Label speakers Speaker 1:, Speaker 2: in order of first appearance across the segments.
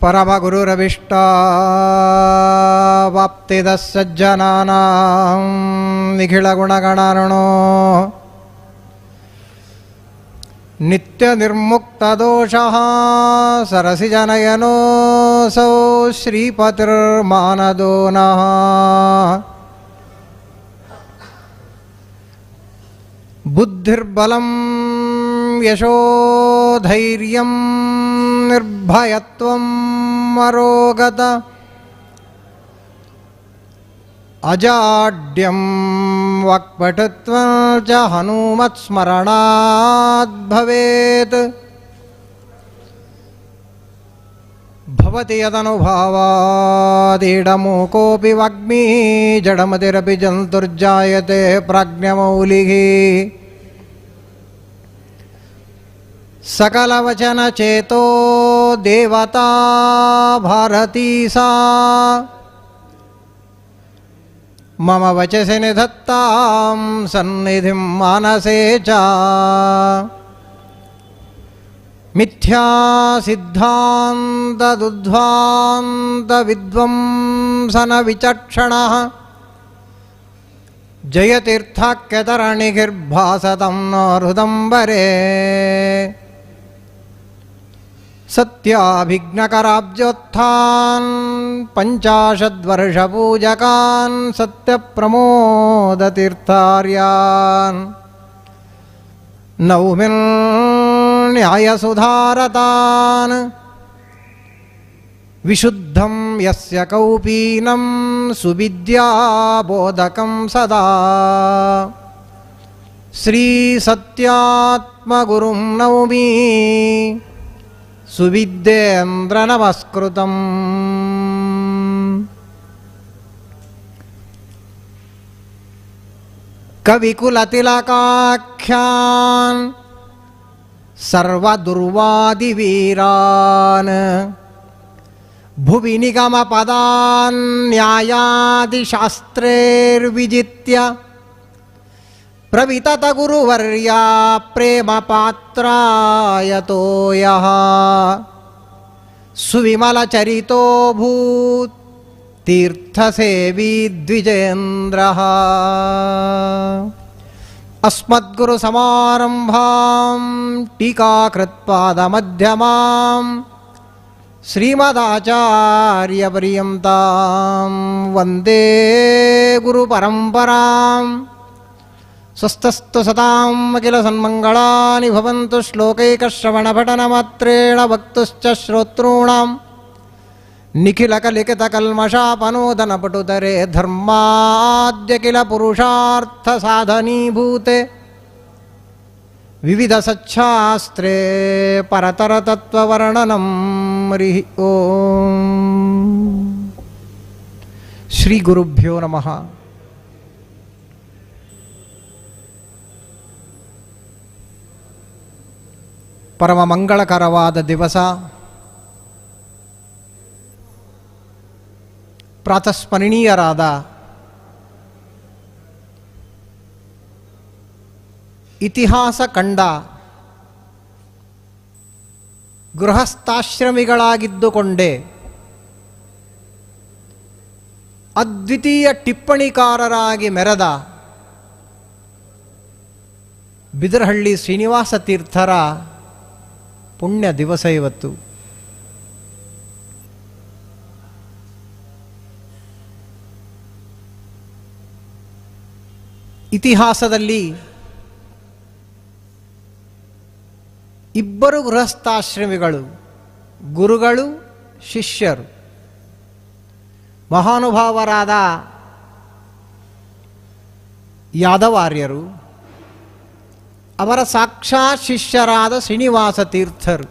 Speaker 1: ಪರಮಗುರುರವಿಷ್ಟಾವಾಪ್ತಿದಃ ಸಜ್ಜನಾನಾಂ ನಿಖಿಲಗುಣಗಣಾರ್ಣೋ ನಿತ್ಯನಿರ್ಮುಕ್ತದೋಷಃ ಸರಸಿಜನಯನೋऽಸೌ ಶ್ರೀಪತಿರ್ಮಾನದೋ ನಃ. ಬುದ್ಧಿರ್ಬಲಂ ಯಶೋಧೈರ್ಯಂ ನಿರ್ಭಯತ್ವಂ ಅರೋಗತ ಅಜಾಡ್ಯಂ ವಾಕ್ಪಟುತ್ವಂ ಚ ಹನುಮತ್ಸ್ಮರಣಾತ್ ಭವೇತ್. ಭವತಿ ಯದನುಭಾವಾದೀಡಮೂಕೋಪಿ ವಾಗ್ಮೀ ಜಡಮತಿರಪಿ ಜಂತುರ್ಜಾಯತೆ ಪ್ರಾಜ್ಞಮೌಲಿಃ. ಸಕಲವಚನಚೇತೋ ದೇವತಾ ಭಾರತೀ ಸಾ ಮಮ ವಚಸಿ ನಿಧತ್ತಾಂ ಸನ್ನಿಧಿಂ ಮಾನಸೇ ಚ. ಮಿಥ್ಯಾ ಸಿದ್ಧಾಂತದುದ್ಧ್ವಾಂತ ವಿದ್ವಂಸನ ವಿಚಕ್ಷಣಃ ಜಯತೀರ್ಥಾಖ್ಯತರಣಿಗಿರ್ಭಾಸತಂ ನ ಹೃದಂಬರೇ. ಸತ್ಯಾಭಿಘ್ನಕರಾಬ್ಜೋತ್ಥಾನ್ ಪಂಚಾಶದ್ವರ್ಷಪೂಜಕಾನ್ ಸತ್ಯಪ್ರಮೋದತೀರ್ಥಾರ್ಯಾನ್ ನೌಮಿನ್ ನ್ಯಾಯಸುಧಾರತಾನ್. ವಿಶುದ್ಧಂ ಯಸ್ಯ ಕೌಪೀನಂ ಸುವಿದ್ಯಾಬೋಧಕಂ ಸದಾ ಶ್ರೀ ಸತ್ಯಾತ್ಮಗುರುಂ ನೌಮಿ ಸುವಿದ್ಯೇಂದ್ರ ನಮಸ್ಕೃತಂ. ಕವಿಕುಲತಿಲಕಾಖ್ಯಾನ್ ಸರ್ವದುರ್ವಾದಿವೀರಾನ್ ಭುವಿ ನಿಗಮಪದಾನ್ ನ್ಯಾಯಾದಿಶಾಸ್ತ್ರೈರ್ವಿಜಿತ್ಯ ಪ್ರವಿತತ ಗುರುವರ್ಯ ಪ್ರೇಮಪಾತ್ರಾಯತೋ ಯಃ ಸುವಿಮಲಚರಿತೋಭೂತ್ ತೀರ್ಥಸೇವಿ ದ್ವಿಜೇಂದ್ರಃ. ಅಸ್ಮದ್ಗುರುಸಮಾರಂಭಾಂ ಟೀಕಾಕೃತ್ಪಾದಮಧ್ಯಮಾಂ ಶ್ರೀಮದಾಚಾರ್ಯಪರ್ಯಂತಾಂ ವಂದೇ ಗುರುಪರಂಪರಾಂ. ಸ್ವಸ್ಥಸ್ತು ಸತಾಂ ಅಖಿಲ ಸನ್ಮಂಗಳಾನಿ ಭವಂತು. ಶ್ಲೋಕೈಕಶ್ರವಣಪಠನಮಾತ್ರೇಣ ವಕ್ತುಶ್ಚ ಶ್ರೋತॄಣಾಂ ನಿಖಿಲಕಲಿಕಿತಕಲ್ಮಷಾಪನೋದನಪಟುತರೆ ಧರ್ಮಾದ್ಯ ಕಿಲ ಪುರುಷಾರ್ಥಸಾಧನೀಭೂತೆ ವಿವಿಧಸಚ್ಛಾಸ್ತ್ರೇ ಪರತರತತ್ವವರ್ಣನಂ. ಹರಿ ಓಂ. ಶ್ರೀ ಗುರುಭ್ಯೋ ನಮಃ. ಪರಮ ಮಂಗಳಕರವಾದ ದಿವಸ. ಪ್ರಾತಸ್ಮರಣೀಯರಾದ ಇತಿಹಾಸ ಕಂಡ ಗೃಹಸ್ಥಾಶ್ರಮಿಗಳಾಗಿದ್ದುಕೊಂಡೇ ಅದ್ವಿತೀಯ ಟಿಪ್ಪಣಿಕಾರರಾಗಿ ಮೆರೆದ ಬಿದರಹಳ್ಳಿ ಶ್ರೀನಿವಾಸ ತೀರ್ಥರ ಪುಣ್ಯ ದಿವಸ ಇವತ್ತು. ಇತಿಹಾಸದಲ್ಲಿ ಇಬ್ಬರು ಗೃಹಸ್ಥಾಶ್ರಮಿಗಳು, ಗುರುಗಳು ಶಿಷ್ಯರು, ಮಹಾನುಭಾವರಾದ ಯಾದವಾರ್ಯರು, ಅವರ ಸಾಕ್ಷಾತ್ ಶಿಷ್ಯರಾದ ಶ್ರೀನಿವಾಸ ತೀರ್ಥರು.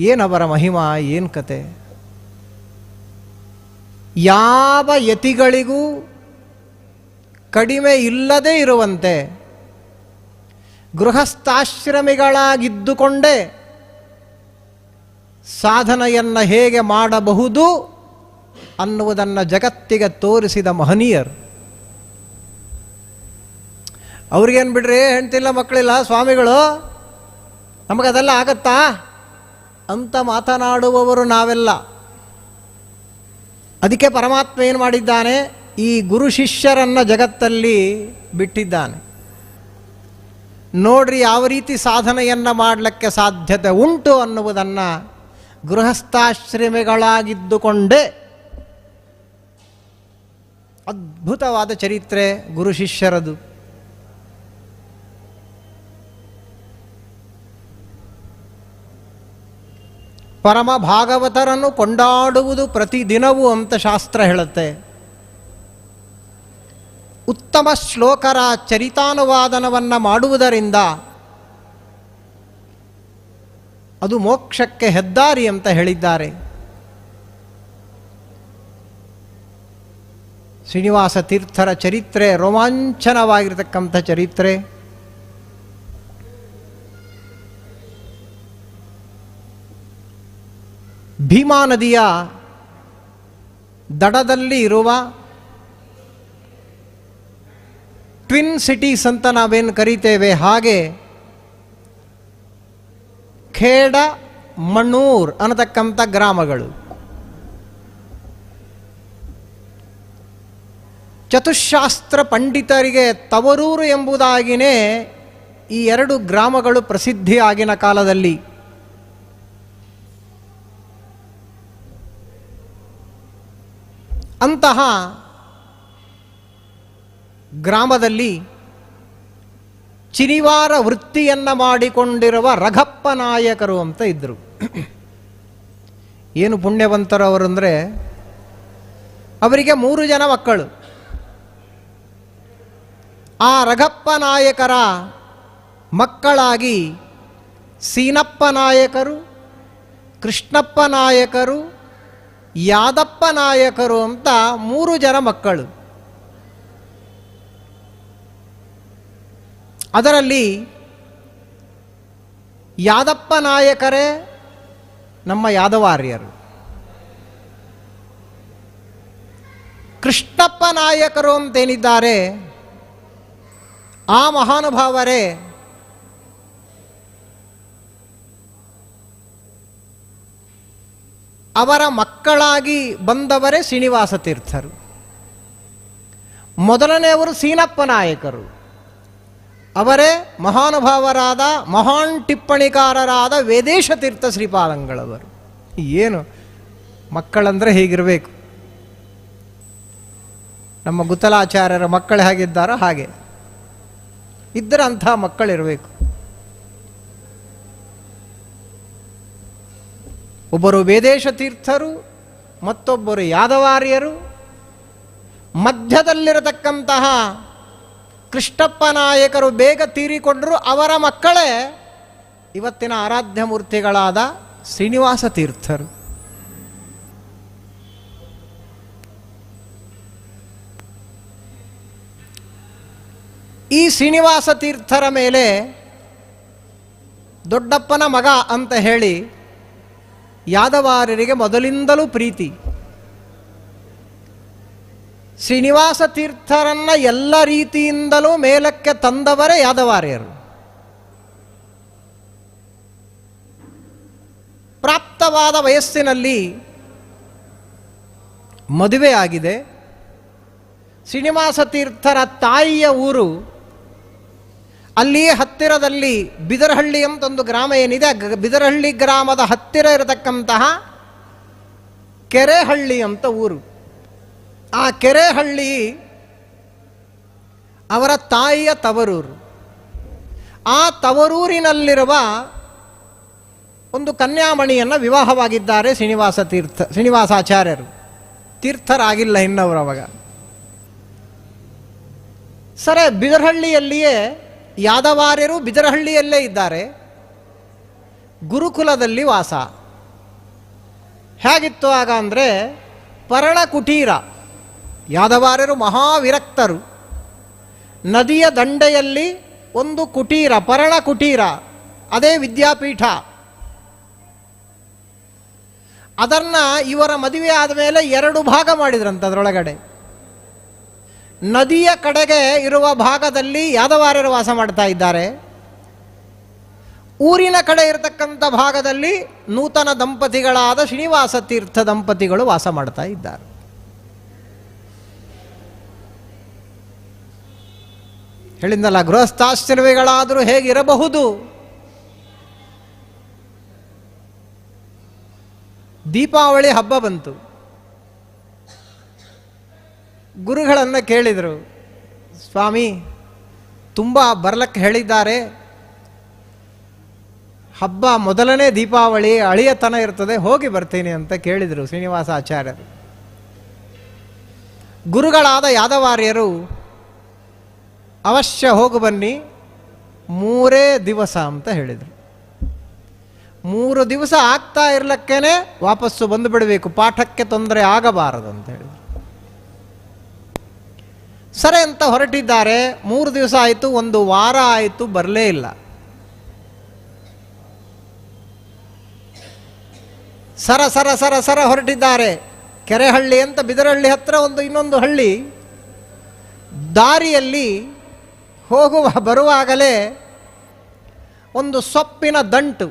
Speaker 1: ಏನವರ ಮಹಿಮಾ, ಏನು ಕತೆ! ಯಾವ ಯತಿಗಳಿಗೂ ಕಡಿಮೆ ಇಲ್ಲದೇ ಇರುವಂತೆ ಗೃಹಸ್ಥಾಶ್ರಮಿಗಳಾಗಿದ್ದುಕೊಂಡೇ ಸಾಧನೆಯನ್ನು ಹೇಗೆ ಮಾಡಬಹುದು ಅನ್ನುವುದನ್ನು ಜಗತ್ತಿಗೆ ತೋರಿಸಿದ ಮಹನೀಯರು. ಅವ್ರಿಗೇನು ಬಿಡ್ರಿ, ಹೆಂಡ್ತಿಲ್ಲ ಮಕ್ಕಳಿಲ್ಲ ಸ್ವಾಮಿಗಳು, ನಮಗದೆಲ್ಲ ಆಗತ್ತಾ ಅಂತ ಮಾತನಾಡುವವರು ನಾವೆಲ್ಲ. ಅದಕ್ಕೆ ಪರಮಾತ್ಮ ಏನು ಮಾಡಿದ್ದಾನೆ, ಈ ಗುರು ಶಿಷ್ಯರನ್ನು ಜಗತ್ತಲ್ಲಿ ಬಿಟ್ಟಿದ್ದಾನೆ. ನೋಡ್ರಿ ಯಾವ ರೀತಿ ಸಾಧನೆಯನ್ನು ಮಾಡಲಿಕ್ಕೆ ಸಾಧ್ಯತೆ ಉಂಟು ಅನ್ನುವುದನ್ನು ಗೃಹಸ್ಥಾಶ್ರಮಿಗಳಾಗಿದ್ದುಕೊಂಡೇ ಅದ್ಭುತವಾದ ಚರಿತ್ರೆ ಗುರು ಶಿಷ್ಯರದು. ಪರಮ ಭಾಗವತರನ್ನು ಕೊಂಡಾಡುವುದು ಪ್ರತಿದಿನವೂ ಅಂತ ಶಾಸ್ತ್ರ ಹೇಳುತ್ತೆ. ಉತ್ತಮ ಶ್ಲೋಕರ ಚರಿತಾನುವಾದನವನ್ನು ಮಾಡುವುದರಿಂದ ಅದು ಮೋಕ್ಷಕ್ಕೆ ಹೆದ್ದಾರಿ ಅಂತ ಹೇಳಿದ್ದಾರೆ. ಶ್ರೀನಿವಾಸ ತೀರ್ಥರ ಚರಿತ್ರೆ ರೋಮಾಂಚನವಾಗಿರತಕ್ಕಂಥ ಚರಿತ್ರೆ. ಭೀಮಾ ನದಿಯ ದಡದಲ್ಲಿ ಇರುವ ಟ್ವಿನ್ ಸಿಟೀಸ್ ಅಂತ ನಾವೇನು ಕರೀತೇವೆ, ಹಾಗೆ ಖೇಡ, ಮಣ್ಣೂರ್ ಅನ್ನತಕ್ಕಂಥ ಗ್ರಾಮಗಳು. ಚತುಶಾಸ್ತ್ರ ಪಂಡಿತರಿಗೆ ತವರೂರು ಎಂಬುದಾಗಿಯೇ ಈ ಎರಡು ಗ್ರಾಮಗಳು ಪ್ರಸಿದ್ಧಿ ಆಗಿನ ಕಾಲದಲ್ಲಿ. ಅಂತಹ ಗ್ರಾಮದಲ್ಲಿ ಚಿನಿವಾರ ವೃತ್ತಿಯನ್ನು ಮಾಡಿಕೊಂಡಿರುವ ರಘಪ್ಪ ನಾಯಕರು ಅಂತ ಇದ್ದರು. ಏನು ಪುಣ್ಯವಂತರು ಅವರು ಅಂದರೆ, ಅವರಿಗೆ 3 ಜನ ಮಕ್ಕಳು. ಆ ರಘಪ್ಪ ನಾಯಕರ ಮಕ್ಕಳಾಗಿ ಸೀನಪ್ಪ ನಾಯಕರು, ಕೃಷ್ಣಪ್ಪ ನಾಯಕರು, ಯಾದಪ್ಪ ನಾಯಕರು ಅಂತ 3 ಜನ ಮಕ್ಕಳು. ಅದರಲ್ಲಿ ಯಾದಪ್ಪ ನಾಯಕರೇ ನಮ್ಮ ಯಾದವಾರ್ಯರು, ಕೃಷ್ಣಪ್ಪ ನಾಯಕರು ಅಂತೇನಿದ್ದಾರೆ ಆ ಮಹಾನುಭಾವರೇ ಅವರ ಮಕ್ಕಳಾಗಿ ಬಂದವರೇ ಶ್ರೀನಿವಾಸ ತೀರ್ಥರು. ಮೊದಲನೆಯವರು ಸೀನಪ್ಪ ನಾಯಕರು, ಅವರೇ ಮಹಾನುಭಾವರಾದ ಮಹಾನ್ ಟಿಪ್ಪಣಿಕಾರರಾದ ವೇದೇಶ ತೀರ್ಥ ಶ್ರೀಪಾದಂಗಳವರು. ಏನು ಮಕ್ಕಳಂದರೆ ಹೀಗಿರಬೇಕು. ನಮ್ಮ ಗುತ್ತಲಾಚಾರ್ಯರ ಮಕ್ಕಳು ಹೇಗಿದ್ದಾರೋ ಹಾಗೆ ಇದ್ದರೆ ಅಂಥ ಮಕ್ಕಳಿರಬೇಕು. ಒಬ್ಬರು ವೇದೇಶ ತೀರ್ಥರು, ಮತ್ತೊಬ್ಬರು ಯಾದವಾರ್ಯರು. ಮಧ್ಯದಲ್ಲಿರತಕ್ಕಂತಹ ಕೃಷ್ಣಪ್ಪ ನಾಯಕರು ಬೇಗ ತೀರಿಕೊಂಡರು. ಅವರ ಮಕ್ಕಳೇ ಇವತ್ತಿನ ಆರಾಧ್ಯ ಮೂರ್ತಿಗಳಾದ ಶ್ರೀನಿವಾಸ ತೀರ್ಥರು. ಈ ಶ್ರೀನಿವಾಸ ತೀರ್ಥರ ಮೇಲೆ ದೊಡ್ಡಪ್ಪನ ಮಗ ಅಂತ ಹೇಳಿ ಯಾದವಾರ್ಯರಿಗೆ ಮೊದಲಿಂದಲೂ ಪ್ರೀತಿ. ಶ್ರೀನಿವಾಸ ತೀರ್ಥರನ್ನ ಎಲ್ಲ ರೀತಿಯಿಂದಲೂ ಮೇಲಕ್ಕೆ ತಂದವರೇ ಯಾದವಾರ್ಯರು. ಪ್ರಾಪ್ತವಾದ ವಯಸ್ಸಿನಲ್ಲಿ ಮದುವೆ ಆಗಿದೆ. ಶ್ರೀನಿವಾಸ ತೀರ್ಥರ ತಾಯಿಯ ಊರು ಅಲ್ಲಿಯೇ ಹತ್ತಿರದಲ್ಲಿ ಬಿದರಹಳ್ಳಿ ಅಂತ ಒಂದು ಗ್ರಾಮ ಏನಿದೆ, ಬಿದರಹಳ್ಳಿ ಗ್ರಾಮದ ಹತ್ತಿರ ಇರತಕ್ಕಂತಹ ಕೆರೆಹಳ್ಳಿ ಅಂತ ಊರು. ಆ ಕೆರೆಹಳ್ಳಿ ಅವರ ತಾಯಿಯ ತವರೂರು. ಆ ತವರೂರಿನಲ್ಲಿರುವ ಒಂದು ಕನ್ಯಾಮಣಿಯನ್ನು ವಿವಾಹವಾಗಿದ್ದಾರೆ ಶ್ರೀನಿವಾಸಾಚಾರ್ಯರು. ತೀರ್ಥರಾಗಿಲ್ಲ ಇನ್ನವರು ಅವಾಗ. ಸರಿ, ಬಿದರಹಳ್ಳಿಯಲ್ಲಿಯೇ ಯಾದವಾರ್ಯರು ಬಿದರಹಳ್ಳಿಯಲ್ಲೇ ಇದ್ದಾರೆ. ಗುರುಕುಲದಲ್ಲಿ ವಾಸ. ಹೇಗಿತ್ತು ಆಗ ಅಂದರೆ ಪರ್ಣಕುಟೀರ. ಯಾದವಾರ್ಯರು ಮಹಾವಿರಕ್ತರು. ನದಿಯ ದಂಡೆಯಲ್ಲಿ ಒಂದು ಕುಟೀರ, ಪರ್ಣಕುಟೀರ, ಅದೇ ವಿದ್ಯಾಪೀಠ. ಅದನ್ನು ಇವರ ಮದುವೆ ಆದಮೇಲೆ 2 ಭಾಗ ಮಾಡಿದ್ರಂತೆ. ಅದರೊಳಗಡೆ ನದಿಯ ಕಡೆಗೆ ಇರುವ ಭಾಗದಲ್ಲಿ ಯಾದವಾರ್ಯರು ವಾಸ ಮಾಡ್ತಾ ಇದ್ದಾರೆ. ಊರಿನ ಕಡೆ ಇರತಕ್ಕಂಥ ಭಾಗದಲ್ಲಿ ನೂತನ ದಂಪತಿಗಳಾದ ಶ್ರೀನಿವಾಸ ತೀರ್ಥ ದಂಪತಿಗಳು ವಾಸ ಮಾಡ್ತಾ ಇದ್ದಾರೆ. ಹೇಳಿದ್ನಲ್ಲ, ಗೃಹಸ್ಥಾಶ್ರಮಿಗಳಾದರೂ ಹೇಗಿರಬಹುದು? ದೀಪಾವಳಿ ಹಬ್ಬ ಬಂತು. ಗುರುಗಳನ್ನು ಕೇಳಿದರು, ಸ್ವಾಮಿ ತುಂಬ ಬರ್ಲಕ್ಕೆ ಹೇಳಿದ್ದಾರೆ, ಹಬ್ಬ ಮೊದಲನೇ ದೀಪಾವಳಿ, ಅಳಿಯತನ ಇರ್ತದೆ, ಹೋಗಿ ಬರ್ತೀನಿ ಅಂತ ಕೇಳಿದರು ಶ್ರೀನಿವಾಸ ಆಚಾರ್ಯರು. ಗುರುಗಳಾದ ಯಾದವಾರ್ಯರು, ಅವಶ್ಯ ಹೋಗು ಬನ್ನಿ, 3 ದಿವಸ ಅಂತ ಹೇಳಿದರು. 3 ದಿವಸ ಆಗ್ತಾ ಇರ್ಲಕ್ಕೇನೆ ವಾಪಸ್ಸು ಬಂದು ಬಿಡಬೇಕು, ಪಾಠಕ್ಕೆ ತೊಂದರೆ ಆಗಬಾರದು ಅಂತ ಹೇಳಿದರು. ಸರಿ ಅಂತ ಹೊರಟಿದ್ದಾರೆ. 3 ದಿವಸ ಆಯಿತು, 1 ವಾರ ಆಯಿತು, ಬರಲೇ ಇಲ್ಲ. ಸರ ಸರ ಸರ ಸರ ಹೊರಟಿದ್ದಾರೆ. ಕೆರೆಹಳ್ಳಿ ಅಂತ ಬಿದರಹಳ್ಳಿ ಹತ್ರ ಇನ್ನೊಂದು ಹಳ್ಳಿ. ದಾರಿಯಲ್ಲಿ ಬರುವಾಗಲೇ ಒಂದು ಸೊಪ್ಪಿನ ದಂಟು,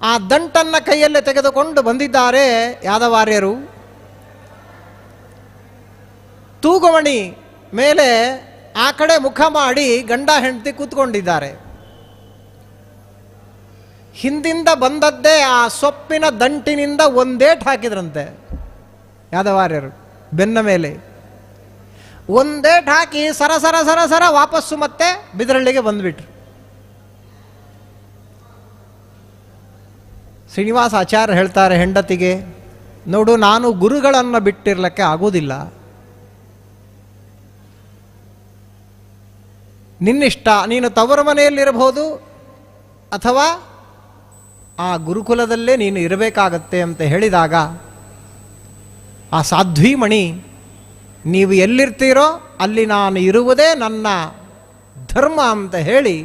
Speaker 1: ಆ ದಂಟನ್ನು ಕೈಯಲ್ಲೇ ತೆಗೆದುಕೊಂಡು ಬಂದಿದ್ದಾರೆ ಯಾದವಾರ್ಯರು. ತೂಗುವಣಿ ಮೇಲೆ ಆ ಕಡೆ ಮುಖ ಮಾಡಿ ಗಂಡ ಹೆಂಡತಿ ಕೂತ್ಕೊಂಡಿದ್ದಾರೆ. ಹಿಂದಿಂದ ಬಂದದ್ದೇ ಆ ಸೊಪ್ಪಿನ ದಂಟಿನಿಂದ ಒಂದೇಟ್ ಹಾಕಿದ್ರಂತೆ ಯಾದವಾರ್ಯರು ಬೆನ್ನ ಮೇಲೆ. ಒಂದೇಟ್ ಹಾಕಿ ಸರ ಸರ ಸರ ಸರ ವಾಪಸ್ಸು ಮತ್ತೆ ಬಿದರಳ್ಳಿಗೆ ಬಂದ್ಬಿಟ್ರು. ಶ್ರೀನಿವಾಸ ಆಚಾರ್ಯ ಹೇಳ್ತಾರೆ ಹೆಂಡತಿಗೆ, ನೋಡು, ನಾನು ಗುರುಗಳನ್ನು ಬಿಟ್ಟಿರ್ಲಿಕ್ಕೆ ಆಗೋದಿಲ್ಲ, ನಿನ್ನಿಷ್ಟ, ನೀನು ತವರು ಮನೆಯಲ್ಲಿರಬಹುದು ಅಥವಾ ಆ ಗುರುಕುಲದಲ್ಲೇ ನೀನು ಇರಬೇಕಾಗತ್ತೆ ಅಂತ ಹೇಳಿದಾಗ, ಆ ಸಾಧ್ವೀಮಣಿ, ನೀವು ಎಲ್ಲಿರ್ತೀರೋ ಅಲ್ಲಿ ನಾನು ಇರುವುದೇ ನನ್ನ ಧರ್ಮ ಅಂತ ಹೇಳಿ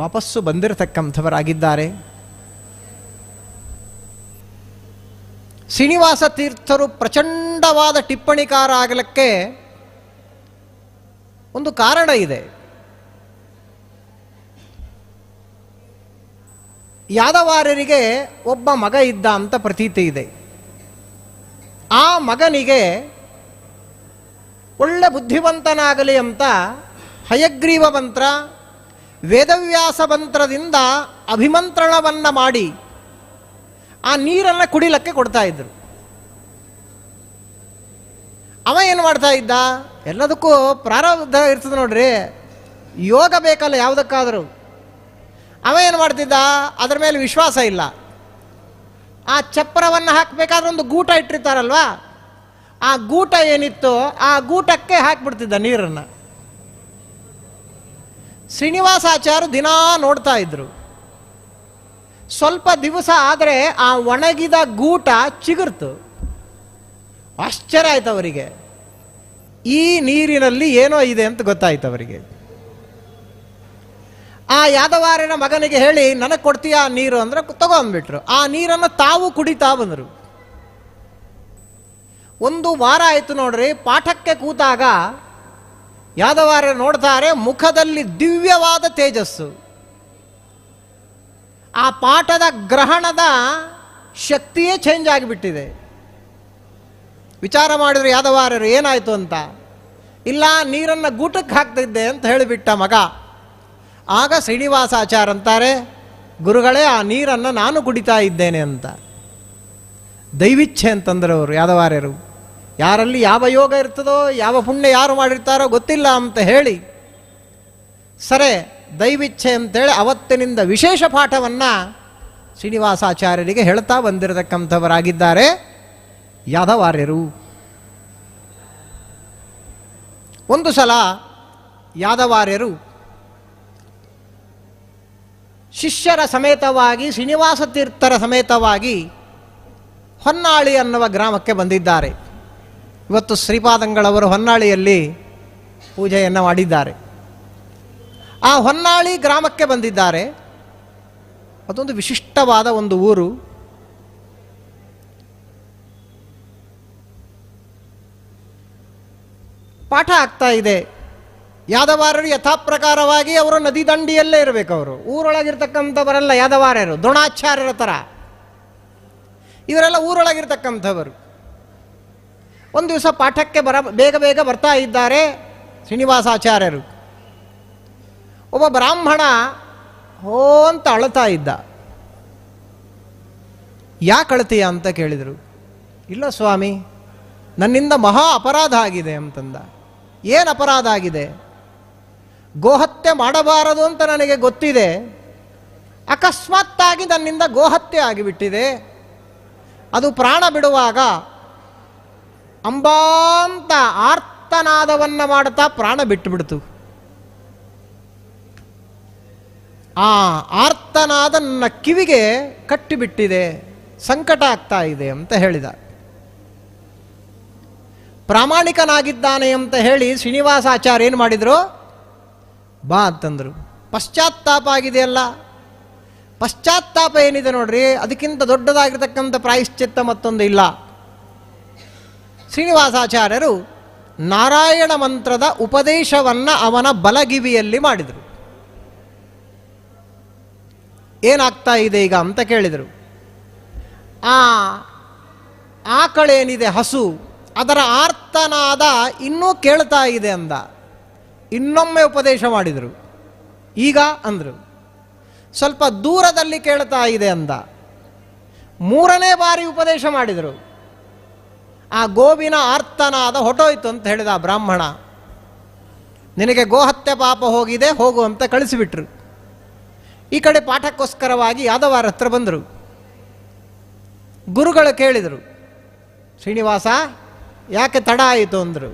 Speaker 1: ವಾಪಸ್ಸು ಬಂದಿರತಕ್ಕಂಥವರಾಗಿದ್ದಾರೆ. ಶ್ರೀನಿವಾಸ ತೀರ್ಥರು ಪ್ರಚಂಡವಾದ ಟಿಪ್ಪಣಿಕಾರ ಆಗಲಿಕ್ಕೆ ಒಂದು ಕಾರಣ ಇದೆ. ಯಾದವಾರ್ಯರಿಗೆ ಒಬ್ಬ ಮಗ ಇದ್ದ ಅಂತ ಪ್ರತೀತಿ ಇದೆ. ಆ ಮಗನಿಗೆ ಒಳ್ಳೆ ಬುದ್ಧಿವಂತನಾಗಲಿ ಅಂತ ಹಯಗ್ರೀವ ಮಂತ್ರ, ವೇದವ್ಯಾಸ ಮಂತ್ರದಿಂದ ಅಭಿಮಂತ್ರಣವನ್ನು ಮಾಡಿ ಆ ನೀರನ್ನು ಕುಡಿಲಕ್ಕೆ ಕೊಡ್ತಾ ಇದ್ರು. ಅವ ಏನು ಮಾಡ್ತಾ ಇದ್ದ? ಎಲ್ಲದಕ್ಕೂ ಪ್ರಾರಬ್ಧ ಇರ್ತದೆ ನೋಡ್ರಿ, ಯೋಗ ಬೇಕಲ್ಲ ಯಾವುದಕ್ಕಾದರೂ. ಅವ ಏನು ಮಾಡ್ತಿದ್ದ? ಅದರ ಮೇಲೆ ವಿಶ್ವಾಸ ಇಲ್ಲ. ಆ ಚಪ್ಪರವನ್ನು ಹಾಕಬೇಕಾದ್ರೆ ಒಂದು ಗೂಟ ಇಟ್ಟಿರ್ತಾರಲ್ವಾ, ಆ ಗೂಟ ಏನಿತ್ತು ಆ ಗೂಟಕ್ಕೆ ಹಾಕಿಬಿಡ್ತಿದ್ದ ನೀರನ್ನು. ಶ್ರೀನಿವಾಸಾಚಾರ್ಯರು ದಿನಾ ನೋಡ್ತಾ ಇದ್ರು. ಸ್ವಲ್ಪ ದಿವಸ ಆದರೆ ಆ ಒಣಗಿದ ಗೂಟ ಚಿಗುರ್ತು. ಆಶ್ಚರ್ಯ ಆಯ್ತು ಅವರಿಗೆ. ಈ ನೀರಿನಲ್ಲಿ ಏನೋ ಇದೆ ಅಂತ ಗೊತ್ತಾಯ್ತು ಅವರಿಗೆ. ಆ ಯಾದವಾರ್ಯನ ಮಗನಿಗೆ ಹೇಳಿ, ನನಗೆ ಕೊಡ್ತೀಯಾ ನೀರು ಅಂದರೆ ತಗೊಂಡ್ಬಿಟ್ರು. ಆ ನೀರನ್ನು ತಾವು ಕುಡಿತಾ ಬಂದರು. 1 ವಾರ ಆಯಿತು ನೋಡ್ರಿ. ಪಾಠಕ್ಕೆ ಕೂತಾಗ ಯಾದವಾರ್ಯ ನೋಡ್ತಾರೆ, ಮುಖದಲ್ಲಿ ದಿವ್ಯವಾದ ತೇಜಸ್ಸು. ಆ ಪಾಠದ ಗ್ರಹಣದ ಶಕ್ತಿಯೇ ಚೇಂಜ್ ಆಗಿಬಿಟ್ಟಿದೆ. ವಿಚಾರ ಮಾಡಿದ್ರು ಯಾದವಾರ್ಯರು, ಏನಾಯಿತು ಅಂತ. ಇಲ್ಲ, ನೀರನ್ನು ಗೂಟಕ್ಕೆ ಹಾಕ್ತಿದ್ದೆ ಅಂತ ಹೇಳಿಬಿಟ್ಟ ಮಗ. ಆಗ ಶ್ರೀನಿವಾಸಾಚಾರ್ಯ ಅಂತಾರೆ, ಗುರುಗಳೇ, ಆ ನೀರನ್ನು ನಾನು ಕುಡಿತಾ ಇದ್ದೇನೆ ಅಂತ. ದೈವಿಚ್ಛೆ ಅಂತಂದ್ರೆ ಅವರು ಯಾದವಾರ್ಯರು. ಯಾರಲ್ಲಿ ಯಾವ ಯೋಗ ಇರ್ತದೋ, ಯಾವ ಪುಣ್ಯ ಯಾರು ಮಾಡಿರ್ತಾರೋ ಗೊತ್ತಿಲ್ಲ ಅಂತ ಹೇಳಿ, ಸರಿ ದೈವಿಚ್ಛೆ ಅಂತೇಳಿ ಅವತ್ತಿನಿಂದ ವಿಶೇಷ ಪಾಠವನ್ನು ಶ್ರೀನಿವಾಸಾಚಾರ್ಯರಿಗೆ ಹೇಳ್ತಾ ಬಂದಿರತಕ್ಕಂಥವರಾಗಿದ್ದಾರೆ ಯಾದವಾರ್ಯರು. ಒಂದು ಸಲ ಯಾದವಾರ್ಯರು ಶಿಷ್ಯರ ಸಮೇತವಾಗಿ, ಶ್ರೀನಿವಾಸ ತೀರ್ಥರ ಸಮೇತವಾಗಿ ಹೊನ್ನಾಳಿ ಅನ್ನುವ ಗ್ರಾಮಕ್ಕೆ ಬಂದಿದ್ದಾರೆ. ಇವತ್ತು ಶ್ರೀಪಾದಂಗಳವರು ಹೊನ್ನಾಳಿಯಲ್ಲಿ ಪೂಜೆಯನ್ನು ಮಾಡಿದ್ದಾರೆ. ಆ ಹೊನ್ನಾಳಿ ಗ್ರಾಮಕ್ಕೆ ಬಂದಿದ್ದಾರೆ. ಅದೊಂದು ವಿಶಿಷ್ಟವಾದ ಒಂದು ಊರು. ಪಾಠ ಆಗ್ತಾ ಇದೆ. ಯಾದವಾರರು ಯಥಾಪ್ರಕಾರವಾಗಿ ಅವರು ನದಿ ದಂಡಿಯಲ್ಲೇ ಇರಬೇಕು. ಅವರು ಊರೊಳಗಿರ್ತಕ್ಕಂಥವರೆಲ್ಲ ಯಾದವಾರರು ದ್ರೋಣಾಚಾರ್ಯರ ಥರ ಇವರೆಲ್ಲ ಊರೊಳಗಿರ್ತಕ್ಕಂಥವರು. ಒಂದು ದಿವಸ ಪಾಠಕ್ಕೆ ಬೇಗ ಬೇಗ ಬರ್ತಾ ಇದ್ದಾರೆ ಶ್ರೀನಿವಾಸಾಚಾರ್ಯರು. ಒಬ್ಬ ಬ್ರಾಹ್ಮಣ ಹೋ ಅಂತ ಅಳ್ತಾ ಇದ್ದ. ಯಾಕೆ ಅಳ್ತೀಯ ಅಂತ ಕೇಳಿದರು. ಇಲ್ಲ ಸ್ವಾಮಿ, ನನ್ನಿಂದ ಮಹಾ ಅಪರಾಧ ಆಗಿದೆ ಅಂತಂದ. ಏನು ಅಪರಾಧ ಆಗಿದೆ? ಗೋಹತ್ಯೆ ಮಾಡಬಾರದು ಅಂತ ನನಗೆ ಗೊತ್ತಿದೆ, ಅಕಸ್ಮಾತ್ತಾಗಿ ನನ್ನಿಂದ ಗೋಹತ್ಯೆ ಆಗಿಬಿಟ್ಟಿದೆ. ಅದು ಪ್ರಾಣ ಬಿಡುವಾಗ ಅಂಬಾಂತ ಆರ್ತನಾದವನ್ನು ಮಾಡುತ್ತಾ ಪ್ರಾಣ ಬಿಟ್ಟುಬಿಡ್ತು. ಆ ಆರ್ತನಾದ ನನ್ನ ಕಿವಿಗೆ ಕಟ್ಟಿಬಿಟ್ಟಿದೆ, ಸಂಕಟ ಆಗ್ತಾ ಇದೆ ಅಂತ ಹೇಳಿದ. ಪ್ರಾಮಾಣಿಕನಾಗಿದ್ದಾನೆ ಅಂತ ಹೇಳಿ ಶ್ರೀನಿವಾಸಾಚಾರ್ಯ ಏನು ಮಾಡಿದರು? ಬಾ ಅಂತಂದರು. ಪಶ್ಚಾತ್ತಾಪ ಆಗಿದೆಯಲ್ಲ, ಪಶ್ಚಾತ್ತಾಪ ಏನಿದೆ ನೋಡ್ರಿ, ಅದಕ್ಕಿಂತ ದೊಡ್ಡದಾಗಿರ್ತಕ್ಕಂಥ ಪ್ರಾಯಶ್ಚಿತ್ತ ಮತ್ತೊಂದು ಇಲ್ಲ. ಶ್ರೀನಿವಾಸಾಚಾರ್ಯರು ನಾರಾಯಣ ಮಂತ್ರದ ಉಪದೇಶವನ್ನು ಅವನ ಬಲಗಿವಿಯಲ್ಲಿ ಮಾಡಿದರು. ಏನಾಗ್ತಾ ಇದೆ ಈಗ ಅಂತ ಕೇಳಿದರು. ಆ ಆಕಳೇನಿದೆ ಹಸು, ಅದರ ಆರ್ತನಾದ ಇನ್ನೂ ಕೇಳ್ತಾ ಇದೆ ಅಂದ. ಇನ್ನೊಮ್ಮೆ ಉಪದೇಶ ಮಾಡಿದರು. ಈಗ ಅಂದರು ಸ್ವಲ್ಪ ದೂರದಲ್ಲಿ ಕೇಳ್ತಾ ಇದೆ ಅಂದ. ಮೂರನೇ ಬಾರಿ ಉಪದೇಶ ಮಾಡಿದರು. ಆ ಗೋವಿನ ಆರ್ತನಾದ ಹೊಟ್ಟೋಯ್ತು ಅಂತ ಹೇಳಿದ ಆ ಬ್ರಾಹ್ಮಣ. ನಿನಗೆ ಗೋಹತ್ಯೆ ಪಾಪ ಹೋಗಿದೆ, ಹೋಗು ಅಂತ ಕಳಿಸಿಬಿಟ್ರು. ಈ ಕಡೆ ಪಾಠಕ್ಕೋಸ್ಕರವಾಗಿ ಯಾದವಾರ ಹತ್ರ ಬಂದರು. ಗುರುಗಳು ಕೇಳಿದರು, ಶ್ರೀನಿವಾಸ ಯಾಕೆ ತಡ ಆಯಿತು ಅಂದರು.